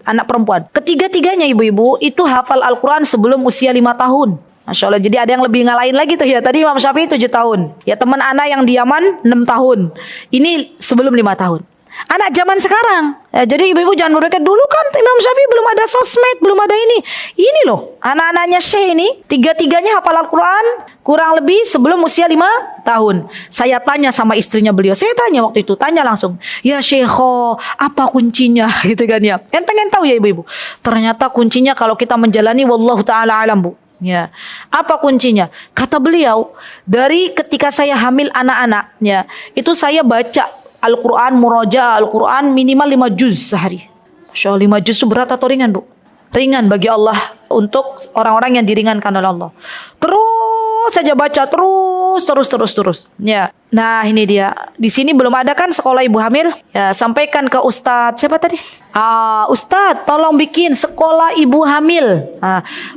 anak perempuan. Ketiga-tiganya ibu-ibu itu hafal Al-Quran sebelum usia 5 tahun. Masya Allah. Jadi ada yang lebih ngalahin lagi tuh ya. Tadi Imam Syafi'i 7 tahun. Ya teman anak yang di Yaman 6 tahun. Ini sebelum 5 tahun. Anak zaman sekarang. Ya, jadi ibu-ibu jangan berpikir dulu kan Imam Syafi'i belum ada sosmed, belum ada ini. Ini loh, anak-anaknya Syekh ini, 3-tiganya hafal Al-Quran kurang lebih sebelum usia 5 tahun. Saya tanya sama istrinya beliau. Saya tanya waktu itu, tanya langsung. Ya Syekho, apa kuncinya? Gitu kan ya. Kan pengen tahu ya ibu-ibu. Ternyata kuncinya kalau kita menjalani wallahu ta'ala alam Bu. Ya, apa kuncinya? Kata beliau, dari ketika saya hamil anak-anak, ya, itu saya baca Al-Quran, muroja Al-Quran minimal 5 juz sehari. Masya Allah, 5 juz itu berat atau ringan Bu? Ringan bagi Allah untuk orang-orang yang diringankan oleh Allah. Terus saja baca, terus. Ya, nah ini dia. Di sini belum ada kan sekolah ibu hamil? Ya, sampaikan ke Ustadz. Siapa tadi? Ustadz, tolong bikin sekolah ibu hamil.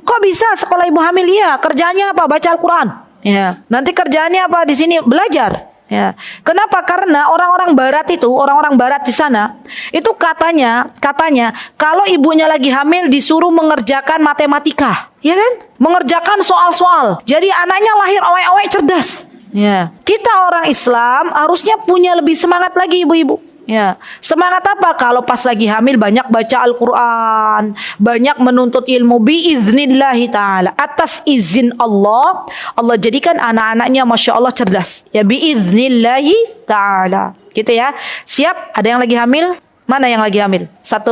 Kok bisa sekolah ibu hamil? Iya, kerjanya apa? Baca Al-Quran. Ya, nanti kerjaannya apa di sini? Belajar. Ya. Kenapa? Karena orang-orang barat di sana itu katanya kalau ibunya lagi hamil disuruh mengerjakan matematika, ya kan? Mengerjakan soal-soal. Jadi anaknya lahir awet-awet cerdas. Ya. Kita orang Islam harusnya punya lebih semangat lagi ibu-ibu. Ya, semangat apa? Kalau pas lagi hamil banyak baca Al-Quran, banyak menuntut ilmu biiznillahi ta'ala. Atas izin Allah, Allah jadikan anak-anaknya Masya Allah cerdas. Ya biiznillahi ta'ala. Gitu ya. Siap? Ada yang lagi hamil? Mana yang lagi hamil? 1,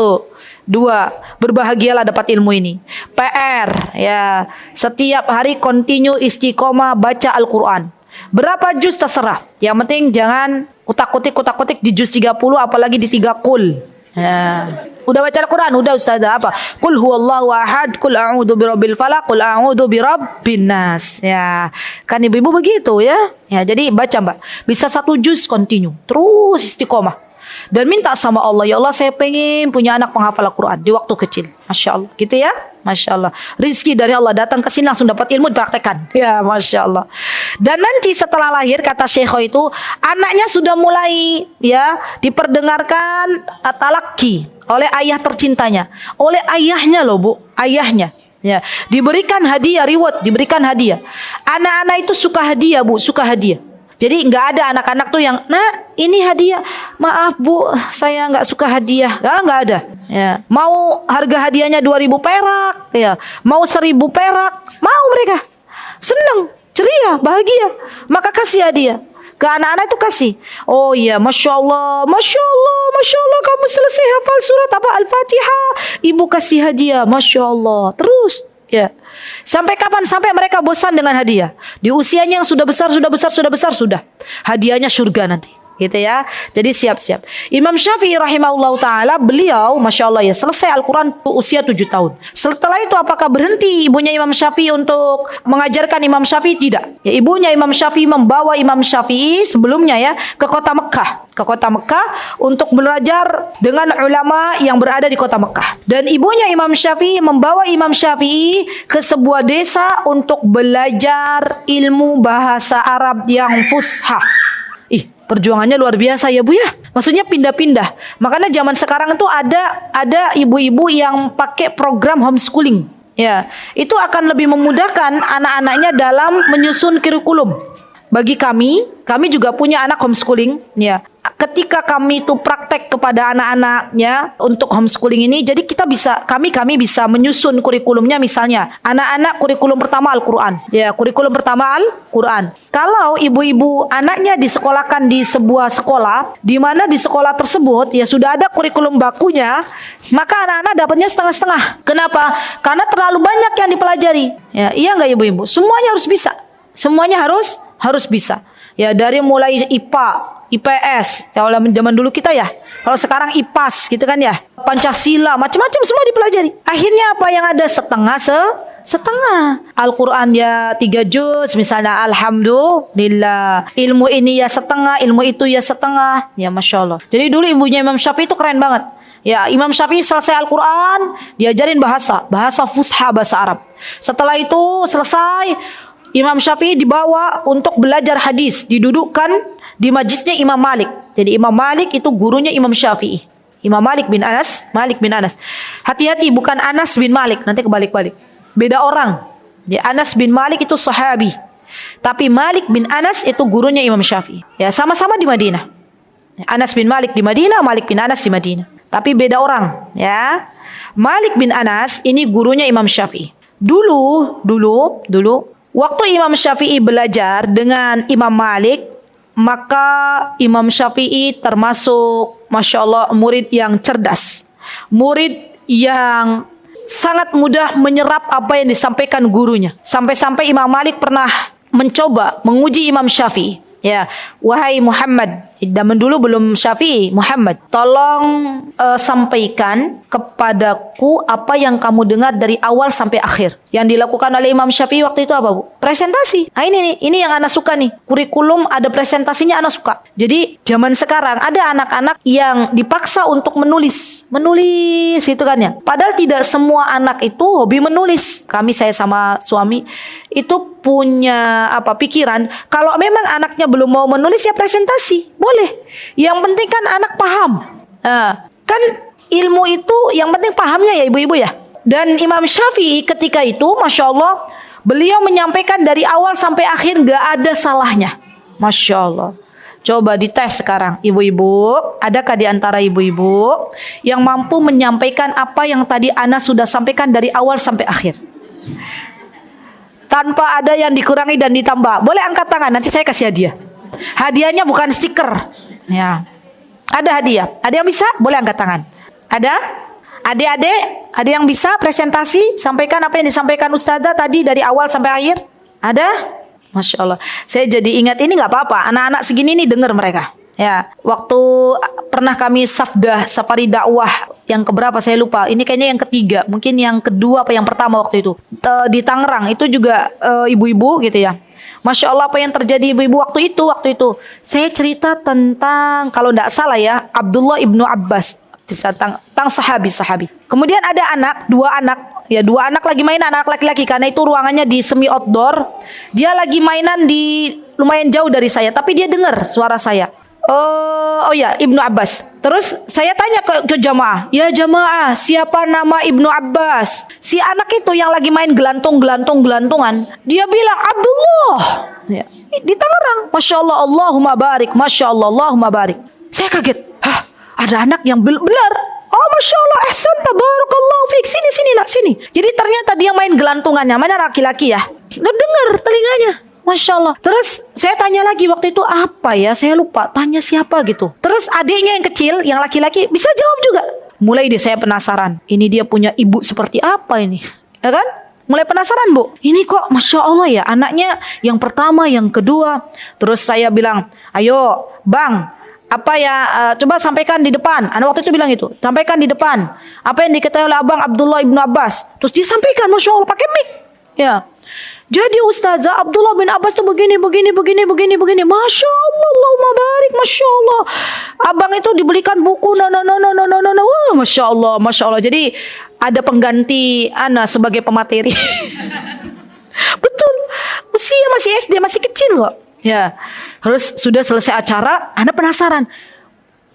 2, berbahagialah dapat ilmu ini. PR, ya, setiap hari continue istiqomah baca Al-Quran. Berapa juz terserah. Yang penting jangan kutak-kutik di juz 30, apalagi di 3 kul. Ya. Udah baca Al-Quran, udah ustazah apa? Qul huwallahu ahad, qul a'udzu birabbil falaq, qul a'udzu birabbin nas. Ya. Kan ibu-ibu begitu ya. Ya, jadi baca Mbak. Bisa 1 juz continue. Terus istiqomah. Dan minta sama Allah, ya Allah saya pengen punya anak penghafal Al-Quran di waktu kecil. Masya Allah, gitu ya. Masya Allah. Rizki dari Allah datang ke sini langsung dapat ilmu dipraktekkan. Ya, Masya Allah. Dan nanti setelah lahir, kata Syekho itu, anaknya sudah mulai ya diperdengarkan talaki oleh ayah tercintanya. Oleh ayahnya loh Bu, ayahnya. Ya, diberikan hadiah, reward, diberikan hadiah. Anak-anak itu suka hadiah Bu, suka hadiah. Jadi nggak ada anak-anak tuh yang, nah ini hadiah, maaf Bu, saya nggak suka hadiah, nggak ada. Ya, mau harga hadiahnya 2.000 perak, ya, mau 1.000 perak, mau mereka, seneng, ceria, bahagia, maka kasih hadiah. Ke anak-anak itu kasih. Oh iya, Masya Allah, Masya Allah, Masya Allah, kamu selesai hafal surat apa Al-Fatihah, ibu kasih hadiah, Masya Allah, terus. Ya. Sampai kapan? Sampai mereka bosan dengan hadiah. Di usianya yang sudah besar. Hadiahnya surga nanti. Gitu ya. Jadi siap-siap. Imam Syafi'i rahimahullah ta'ala, beliau Masya Allah ya, selesai Al-Quran usia 7 tahun. Setelah itu apakah berhenti ibunya Imam Syafi'i untuk mengajarkan Imam Syafi'i? Tidak. Ya, ibunya Imam Syafi'i membawa Imam Syafi'i sebelumnya ya ke kota Mekah. Ke kota Mekah untuk belajar dengan ulama yang berada di kota Mekah. Dan ibunya Imam Syafi'i membawa Imam Syafi'i ke sebuah desa untuk belajar ilmu bahasa Arab yang fushah. Perjuangannya luar biasa ya Bu ya. Maksudnya pindah-pindah. Makanya zaman sekarang itu ada ibu-ibu yang pakai program homeschooling. Ya, itu akan lebih memudahkan anak-anaknya dalam menyusun kurikulum. Bagi kami juga punya anak homeschooling ya. Ketika kami itu praktek kepada anak-anaknya untuk homeschooling ini, jadi kami bisa menyusun kurikulumnya. Misalnya anak-anak kurikulum pertama Al-Quran ya, kurikulum pertama Al-Quran. Kalau ibu-ibu anaknya disekolahkan di sebuah sekolah, di mana di sekolah tersebut ya sudah ada kurikulum bakunya, maka anak-anak dapatnya setengah-setengah. Kenapa? Karena terlalu banyak yang dipelajari ya. Iya nggak ibu-ibu? Semuanya harus bisa. Semuanya harus bisa. Ya, dari mulai IPA, IPS, ya oleh zaman dulu kita ya. Kalau sekarang IPAS gitu kan ya. Pancasila, macam-macam semua dipelajari. Akhirnya apa yang ada setengah. Al-Quran ya 3 juz misalnya, alhamdulillah. Ilmu ini ya setengah, ilmu itu ya setengah. Ya Masya Allah. Jadi dulu ibunya Imam Syafi'i itu keren banget. Ya, Imam Syafi'i selesai Al-Quran, diajarin bahasa fusha, bahasa Arab. Setelah itu selesai, Imam Syafi'i dibawa untuk belajar hadis, didudukkan di majlisnya Imam Malik. Jadi Imam Malik itu gurunya Imam Syafi'i. Imam Malik bin Anas. Hati-hati, bukan Anas bin Malik, nanti kebalik-balik. Beda orang. Ya, Anas bin Malik itu sahabi. Tapi Malik bin Anas itu gurunya Imam Syafi'i. Ya, sama-sama di Madinah. Anas bin Malik di Madinah, Malik bin Anas di Madinah. Tapi beda orang, ya. Malik bin Anas ini gurunya Imam Syafi'i. Dulu waktu Imam Syafi'i belajar dengan Imam Malik, maka Imam Syafi'i termasuk Masya Allah murid yang cerdas. Murid yang sangat mudah menyerap apa yang disampaikan gurunya. Sampai-sampai Imam Malik pernah mencoba menguji Imam Syafi'i. Ya, wahai Muhammad, zaman dulu belum Syafi'i, Muhammad, tolong sampaikan kepadaku apa yang kamu dengar dari awal sampai akhir. Yang dilakukan oleh Imam Syafi'i waktu itu apa Bu? Presentasi. Nah, ini yang anak suka nih. Kurikulum ada presentasinya, anak suka. Jadi zaman sekarang ada anak-anak yang dipaksa untuk menulis itu kan ya. Padahal tidak semua anak itu hobi menulis. Saya sama suami itu punya pikiran, kalau memang anaknya belum mau menulis ya presentasi, boleh. Yang penting kan anak paham. Kan ilmu itu yang penting pahamnya ya ibu-ibu ya. Dan Imam Syafi'i ketika itu Masya Allah, beliau menyampaikan dari awal sampai akhir gak ada salahnya. Masya Allah. Coba dites sekarang ibu-ibu, adakah di antara ibu-ibu yang mampu menyampaikan apa yang tadi Ana sudah sampaikan dari awal sampai akhir? Tanpa ada yang dikurangi dan ditambah. Boleh angkat tangan, nanti saya kasih hadiah. Hadiahnya bukan stiker ya. Ada hadiah. Ada yang bisa? Boleh angkat tangan. Ada? Adik-adik, ada yang bisa presentasi? Sampaikan apa yang disampaikan Ustazah tadi dari awal sampai akhir? Ada? Masya Allah. Saya jadi ingat ini nggak apa-apa. Anak-anak segini nih dengar mereka. Ya, waktu pernah kami safari dakwah yang keberapa saya lupa. Ini kayaknya yang ketiga, mungkin yang kedua apa yang pertama waktu itu. Di Tangerang itu juga ibu-ibu gitu ya. Masya Allah apa yang terjadi ibu-ibu waktu itu. Saya cerita tentang, kalau tidak salah ya, Abdullah ibnu Abbas. Tentang sahabi. Kemudian ada dua anak lagi main, anak laki-laki, karena itu ruangannya di semi outdoor. Dia lagi mainan di lumayan jauh dari saya, tapi dia dengar suara saya. Oh ya, Ibnu Abbas. Terus saya tanya ke jamaah, ya jamaah, siapa nama Ibnu Abbas? Si anak itu yang lagi main gelantungan, dia bilang Abdullah. Ya. Di Tangerang, masya Allah, Allahumma barik, masya Allah, Allahumma barik. Saya kaget, ada anak yang benar. Oh masya Allah, ahsan, tabarakallahu fiik. Sini nak, sini. Jadi ternyata dia main gelantungannya, mana laki-laki ya. Udah dengar telinganya. Masya Allah. Terus saya tanya lagi waktu itu apa ya, saya lupa. Tanya siapa gitu. Terus adiknya yang kecil, yang laki-laki bisa jawab juga. Mulai deh saya penasaran. Ini dia punya ibu seperti apa ini, ya kan? Mulai penasaran bu. Ini kok masya Allah ya, anaknya yang pertama, yang kedua. Terus saya bilang, ayo bang, apa ya, coba sampaikan di depan. Anak waktu itu bilang itu, sampaikan di depan apa yang diketahui oleh abang Abdullah ibnu Abbas. Terus dia sampaikan, masya Allah, pakai mic. Ya. Jadi Ustazah Abdullah bin Abbas tuh begini. Masya Allah, Allahumma barik, masya Allah. Abang itu dibelikan buku, wah, masya Allah. Jadi ada pengganti Ana sebagai pemateri. Betul. Usia masih SD, masih kecil kok. Ya. Terus sudah selesai acara, Ana penasaran.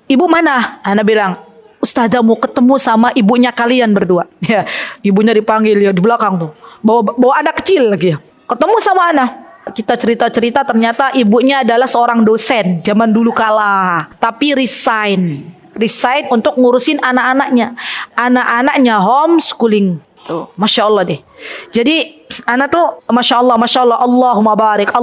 Ibu mana? Ana bilang, Ustazah mau ketemu sama ibunya kalian berdua. Ya, ibunya dipanggil ya di belakang tuh. Bawa anak kecil lagi ya. Ketemu sama Ana. Kita cerita-cerita, ternyata ibunya adalah seorang dosen zaman dulu kala. Tapi resign untuk ngurusin anak-anaknya homeschooling. Tuh, masya Allah deh. Jadi anak tuh masya Allah, Allahumma barik.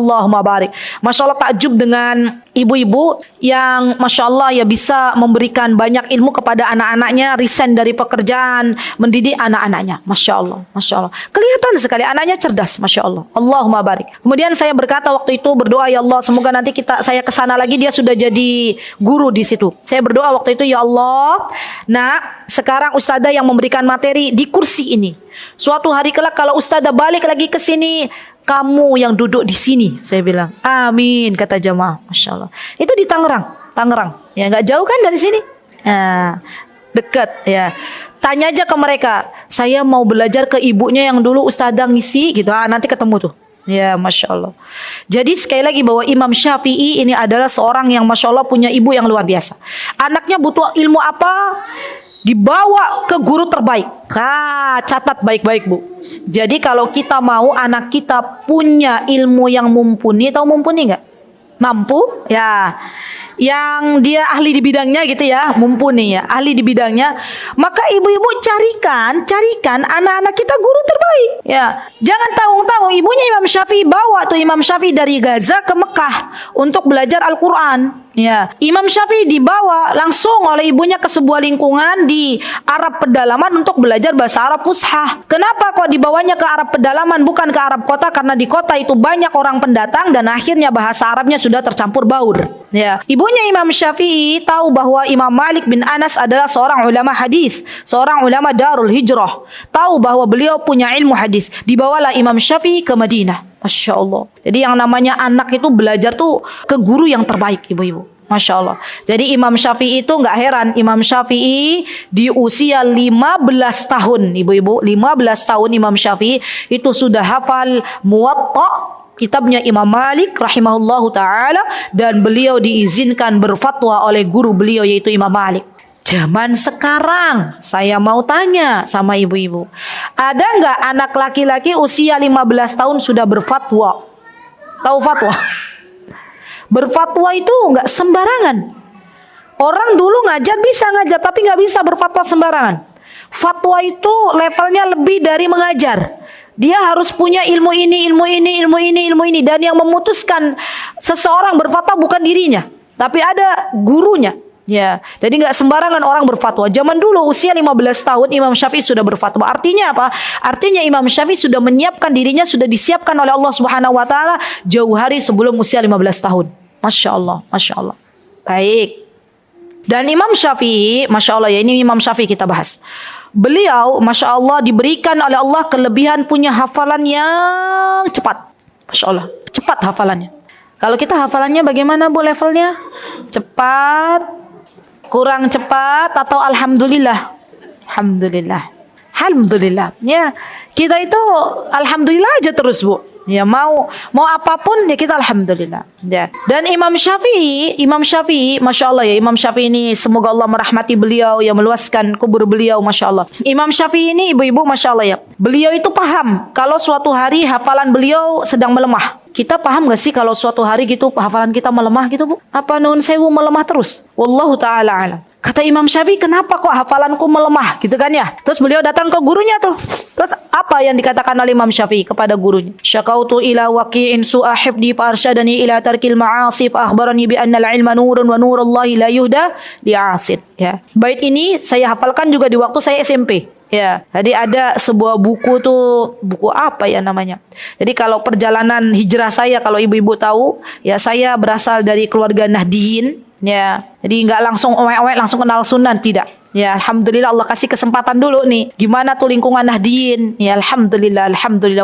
Masya Allah, takjub dengan ibu-ibu yang masya Allah ya bisa memberikan banyak ilmu kepada anak-anaknya, resign dari pekerjaan, mendidik anak-anaknya. Masya Allah. Kelihatan sekali anaknya cerdas, masya Allah. Allahumma barik. Kemudian saya berkata waktu itu, berdoa, ya Allah, semoga nanti saya kesana lagi, dia sudah jadi guru di situ. Saya berdoa waktu itu, ya Allah, nah sekarang Ustazah yang memberikan materi di kursi ini. Suatu hari kelak kalau Ustazah balik lagi ke sini, kamu yang duduk di sini. Saya bilang, amin, kata jamaah. Masya Allah. Itu di Tangerang. Ya, nggak jauh kan dari sini? Nah, dekat ya. Tanya aja ke mereka. Saya mau belajar ke ibunya yang dulu Ustazah ngisi gitu. Nanti ketemu tuh. Ya, masya Allah. Jadi sekali lagi bahwa Imam Syafi'i ini adalah seorang yang masya Allah punya ibu yang luar biasa. Anaknya butuh ilmu apa? Dibawa ke guru terbaik. Catat baik-baik bu. Jadi kalau kita mau anak kita punya ilmu yang mumpuni, tahu mumpuni nggak? Mampu ya, yang dia ahli di bidangnya gitu ya, mumpuni ya, ahli di bidangnya, maka ibu-ibu carikan anak-anak kita guru terbaik ya. Jangan tanggung-tanggung. Ibunya Imam Syafi'i bawa tuh Imam Syafi'i dari Gaza ke Mekah untuk belajar Al-Quran ya. Imam Syafi'i dibawa langsung oleh ibunya ke sebuah lingkungan di Arab pedalaman untuk belajar bahasa Arab fushah. Kenapa kok dibawanya ke Arab pedalaman bukan ke Arab kota? Karena di kota itu banyak orang pendatang dan akhirnya bahasa Arabnya sudah tercampur baur ya. Ibunya Imam Syafi'i tahu bahwa Imam Malik bin Anas adalah seorang ulama hadis, seorang ulama Darul Hijrah. Tahu bahwa beliau punya ilmu hadis. Dibawalah Imam Syafi'i ke Madinah. Masya Allah. Jadi yang namanya anak itu belajar tuh ke guru yang terbaik, ibu-ibu. Masya Allah. Jadi Imam Syafi'i itu nggak heran. Imam Syafi'i di usia 15 tahun, ibu-ibu, 15 tahun Imam Syafi'i itu sudah hafal Muwatta, kitabnya Imam Malik rahimahullahu ta'ala, dan beliau diizinkan berfatwa oleh guru beliau yaitu Imam Malik. Zaman sekarang saya mau tanya sama ibu-ibu, ada nggak anak laki-laki usia 15 tahun sudah berfatwa? Tahu fatwa? Berfatwa itu nggak sembarangan. Orang dulu ngajar bisa ngajar, tapi nggak bisa berfatwa sembarangan. Fatwa itu levelnya lebih dari mengajar. Dia harus punya ilmu ini. Dan yang memutuskan seseorang berfatwa bukan dirinya, tapi ada gurunya. Ya, jadi nggak sembarangan orang berfatwa. Zaman dulu usia 15 tahun Imam Syafi'i sudah berfatwa. Artinya apa? Artinya Imam Syafi'i sudah menyiapkan dirinya, sudah disiapkan oleh Allah Subhanahu wa taala jauh hari sebelum usia 15 tahun. Masya Allah, Masya Allah. Baik. Dan Imam Syafi'i, Masya Allah ya, ini Imam Syafi'i kita bahas. Beliau, Masya Allah, diberikan oleh Allah kelebihan punya hafalan yang cepat. Masya Allah, cepat hafalannya. Kalau kita hafalannya bagaimana Bu levelnya? Cepat, kurang cepat, atau alhamdulillah? Alhamdulillah. Alhamdulillah. Ya, kita itu alhamdulillah aja terus Bu. Ya, mau apapun ya kita alhamdulillah. Ya. Dan Imam Syafi'i, Masya Allah ya, Imam Syafi'i ini semoga Allah merahmati beliau, yang meluaskan kubur beliau, Masya Allah. Imam Syafi'i ini ibu-ibu, Masya Allah ya, beliau itu paham kalau suatu hari hafalan beliau sedang melemah. Kita paham gak sih kalau suatu hari gitu hafalan kita melemah gitu Bu? Apa nun sewu melemah terus? Wallahu ta'ala alam. Kata Imam Syafi'i, kenapa kok hafalanku melemah gitu kan ya? Terus beliau datang ke gurunya tuh. Terus apa yang dikatakan oleh Imam Syafi'i kepada gurunya? Syakautu ila waqi'in su'a hifdi fa arsyadani ila tarkil ma'asi fa akhbarani bi anna al-ilma nurun wa nurullahi la yuhda li'asid. Ya. Bait ini saya hafalkan juga di waktu saya SMP. Ya, jadi ada sebuah buku tuh, buku apa ya namanya? Jadi kalau perjalanan hijrah saya, kalau ibu-ibu tahu, ya saya berasal dari keluarga Nahdiyin, ya. Jadi nggak langsung owek-owek langsung kenal Sunan, tidak. Ya, alhamdulillah Allah kasih kesempatan dulu nih. Gimana tuh lingkungan Nahdiyin? Ya, alhamdulillah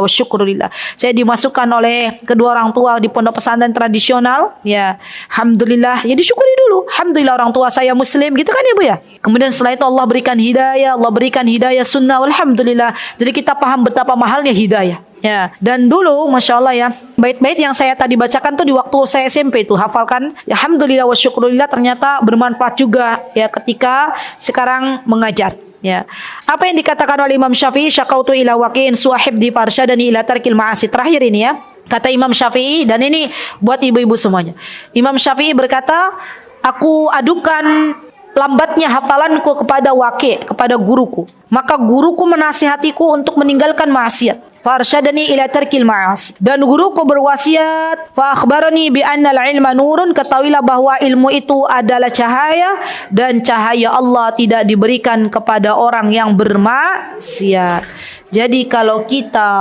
wa syukurillah. Saya dimasukkan oleh kedua orang tua di pondok pesantren tradisional. Ya, alhamdulillah. Ya disyukuri dulu. Alhamdulillah orang tua saya muslim, gitu kan ya Bu ya. Kemudian setelah itu Allah berikan hidayah sunnah. Alhamdulillah. Jadi kita paham betapa mahalnya hidayah. Ya, dan dulu Masya Allah ya, bait-bait yang saya tadi bacakan tuh di waktu saya SMP tuh hafalkan. Ya, alhamdulillah wa syukurillah, ternyata bermanfaat juga ya ketika sekarang mengajar. Ya. Apa yang dikatakan oleh Imam Syafi'i, syakautu ila waqi'in suahib di farsyadani ila tarkil ma'asi. Terakhir ini ya, kata Imam Syafi'i, dan ini buat ibu-ibu semuanya. Imam Syafi'i berkata, aku adukan lambatnya hafalanku kepada Waqi', kepada guruku. Maka guruku menasihatiku untuk meninggalkan maksiat. Farsyadani ila tarkil ma'as. Dan guruku berwasiat, fa akhbarani bi anna al-ilma nurun, ketahuilah bahwa ilmu itu adalah cahaya dan cahaya Allah tidak diberikan kepada orang yang bermaksiat. Jadi kalau kita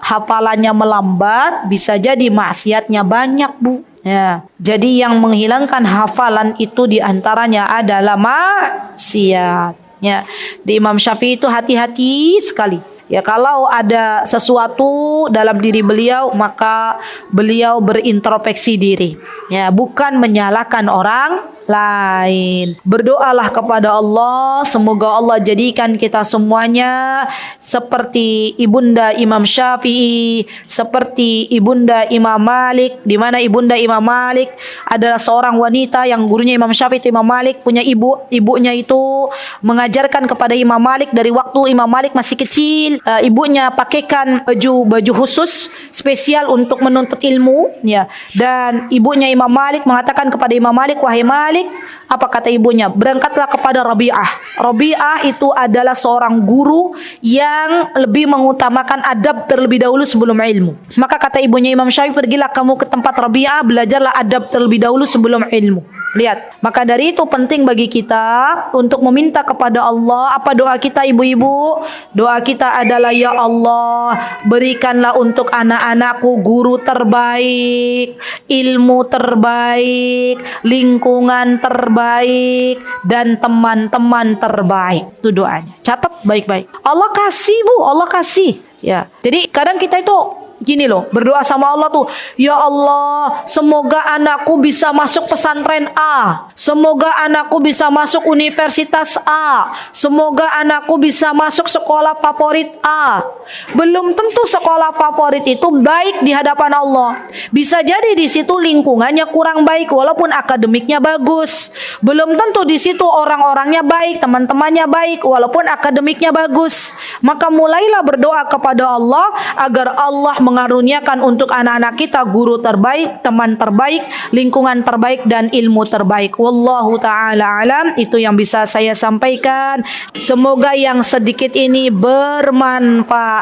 hafalannya melambat, bisa jadi maksiatnya banyak Bu. Ya, jadi yang menghilangkan hafalan itu diantaranya adalah maksiat. Ya, di Imam Syafi'i itu hati-hati sekali. Ya, kalau ada sesuatu dalam diri beliau, maka beliau berintrospeksi diri. Ya, bukan menyalahkan orang lain. Berdoalah kepada Allah, semoga Allah jadikan kita semuanya seperti ibunda Imam Syafi'i, seperti ibunda Imam Malik, di mana ibunda Imam Malik adalah seorang wanita yang gurunya Imam Syafi'i itu Imam Malik punya ibunya itu mengajarkan kepada Imam Malik dari waktu Imam Malik masih kecil. Ibunya pakaikan baju khusus spesial untuk menuntut ilmu, ya. Dan ibunya Imam Malik mengatakan kepada Imam Malik, wahai Malik, apa kata ibunya? Berangkatlah kepada Rabi'ah. Rabi'ah itu adalah seorang guru yang lebih mengutamakan adab terlebih dahulu sebelum ilmu. Maka kata ibunya Imam Syafi'i, pergilah kamu ke tempat Rabi'ah, belajarlah adab terlebih dahulu sebelum ilmu. Lihat, maka dari itu penting bagi kita untuk meminta kepada Allah. Apa doa kita ibu-ibu? Doa kita adalah, ya Allah, berikanlah untuk anak-anakku guru terbaik, ilmu terbaik, lingkungan terbaik, dan teman-teman terbaik. Itu doanya. Catat baik-baik. Allah kasih Bu, Allah kasih. Ya. Jadi kadang kita itu gini loh, berdoa sama Allah tuh, ya Allah, semoga anakku bisa masuk pesantren A, semoga anakku bisa masuk universitas A, semoga anakku bisa masuk sekolah favorit A. Belum tentu sekolah favorit itu baik di hadapan Allah. Bisa jadi di situ lingkungannya kurang baik walaupun akademiknya bagus. Belum tentu di situ orang-orangnya baik, teman-temannya baik walaupun akademiknya bagus. Maka mulailah berdoa kepada Allah agar Allah mengaruniakan untuk anak-anak kita guru terbaik, teman terbaik, lingkungan terbaik, dan ilmu terbaik. Wallahu ta'ala alam. Itu yang bisa saya sampaikan. Semoga yang sedikit ini bermanfaat.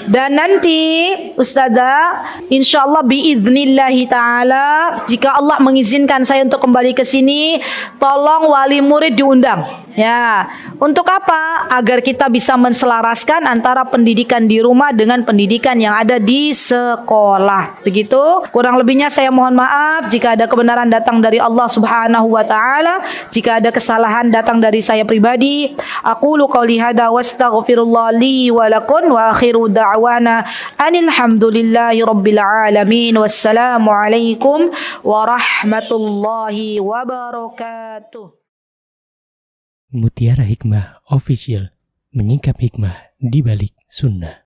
Dan nanti Ustazah, insyaallah biiznillahi ta'ala, jika Allah mengizinkan saya untuk kembali ke sini, tolong wali murid diundang. Ya, untuk apa? Agar kita bisa menselaraskan antara pendidikan di rumah dengan pendidikan yang ada di sekolah. Begitu. Kurang lebihnya saya mohon maaf jika ada kebenaran datang dari Allah Subhanahu wa taala, jika ada kesalahan datang dari saya pribadi. Aqulu qouli hadza wastaghfirullah li wa lakum wa akhiru da'wana anil hamdulillahi rabbil alamin. Wassalamu alaikum warahmatullahi wabarakatuh. Mutiara Hikmah Official, menyingkap hikmah di balik sunnah.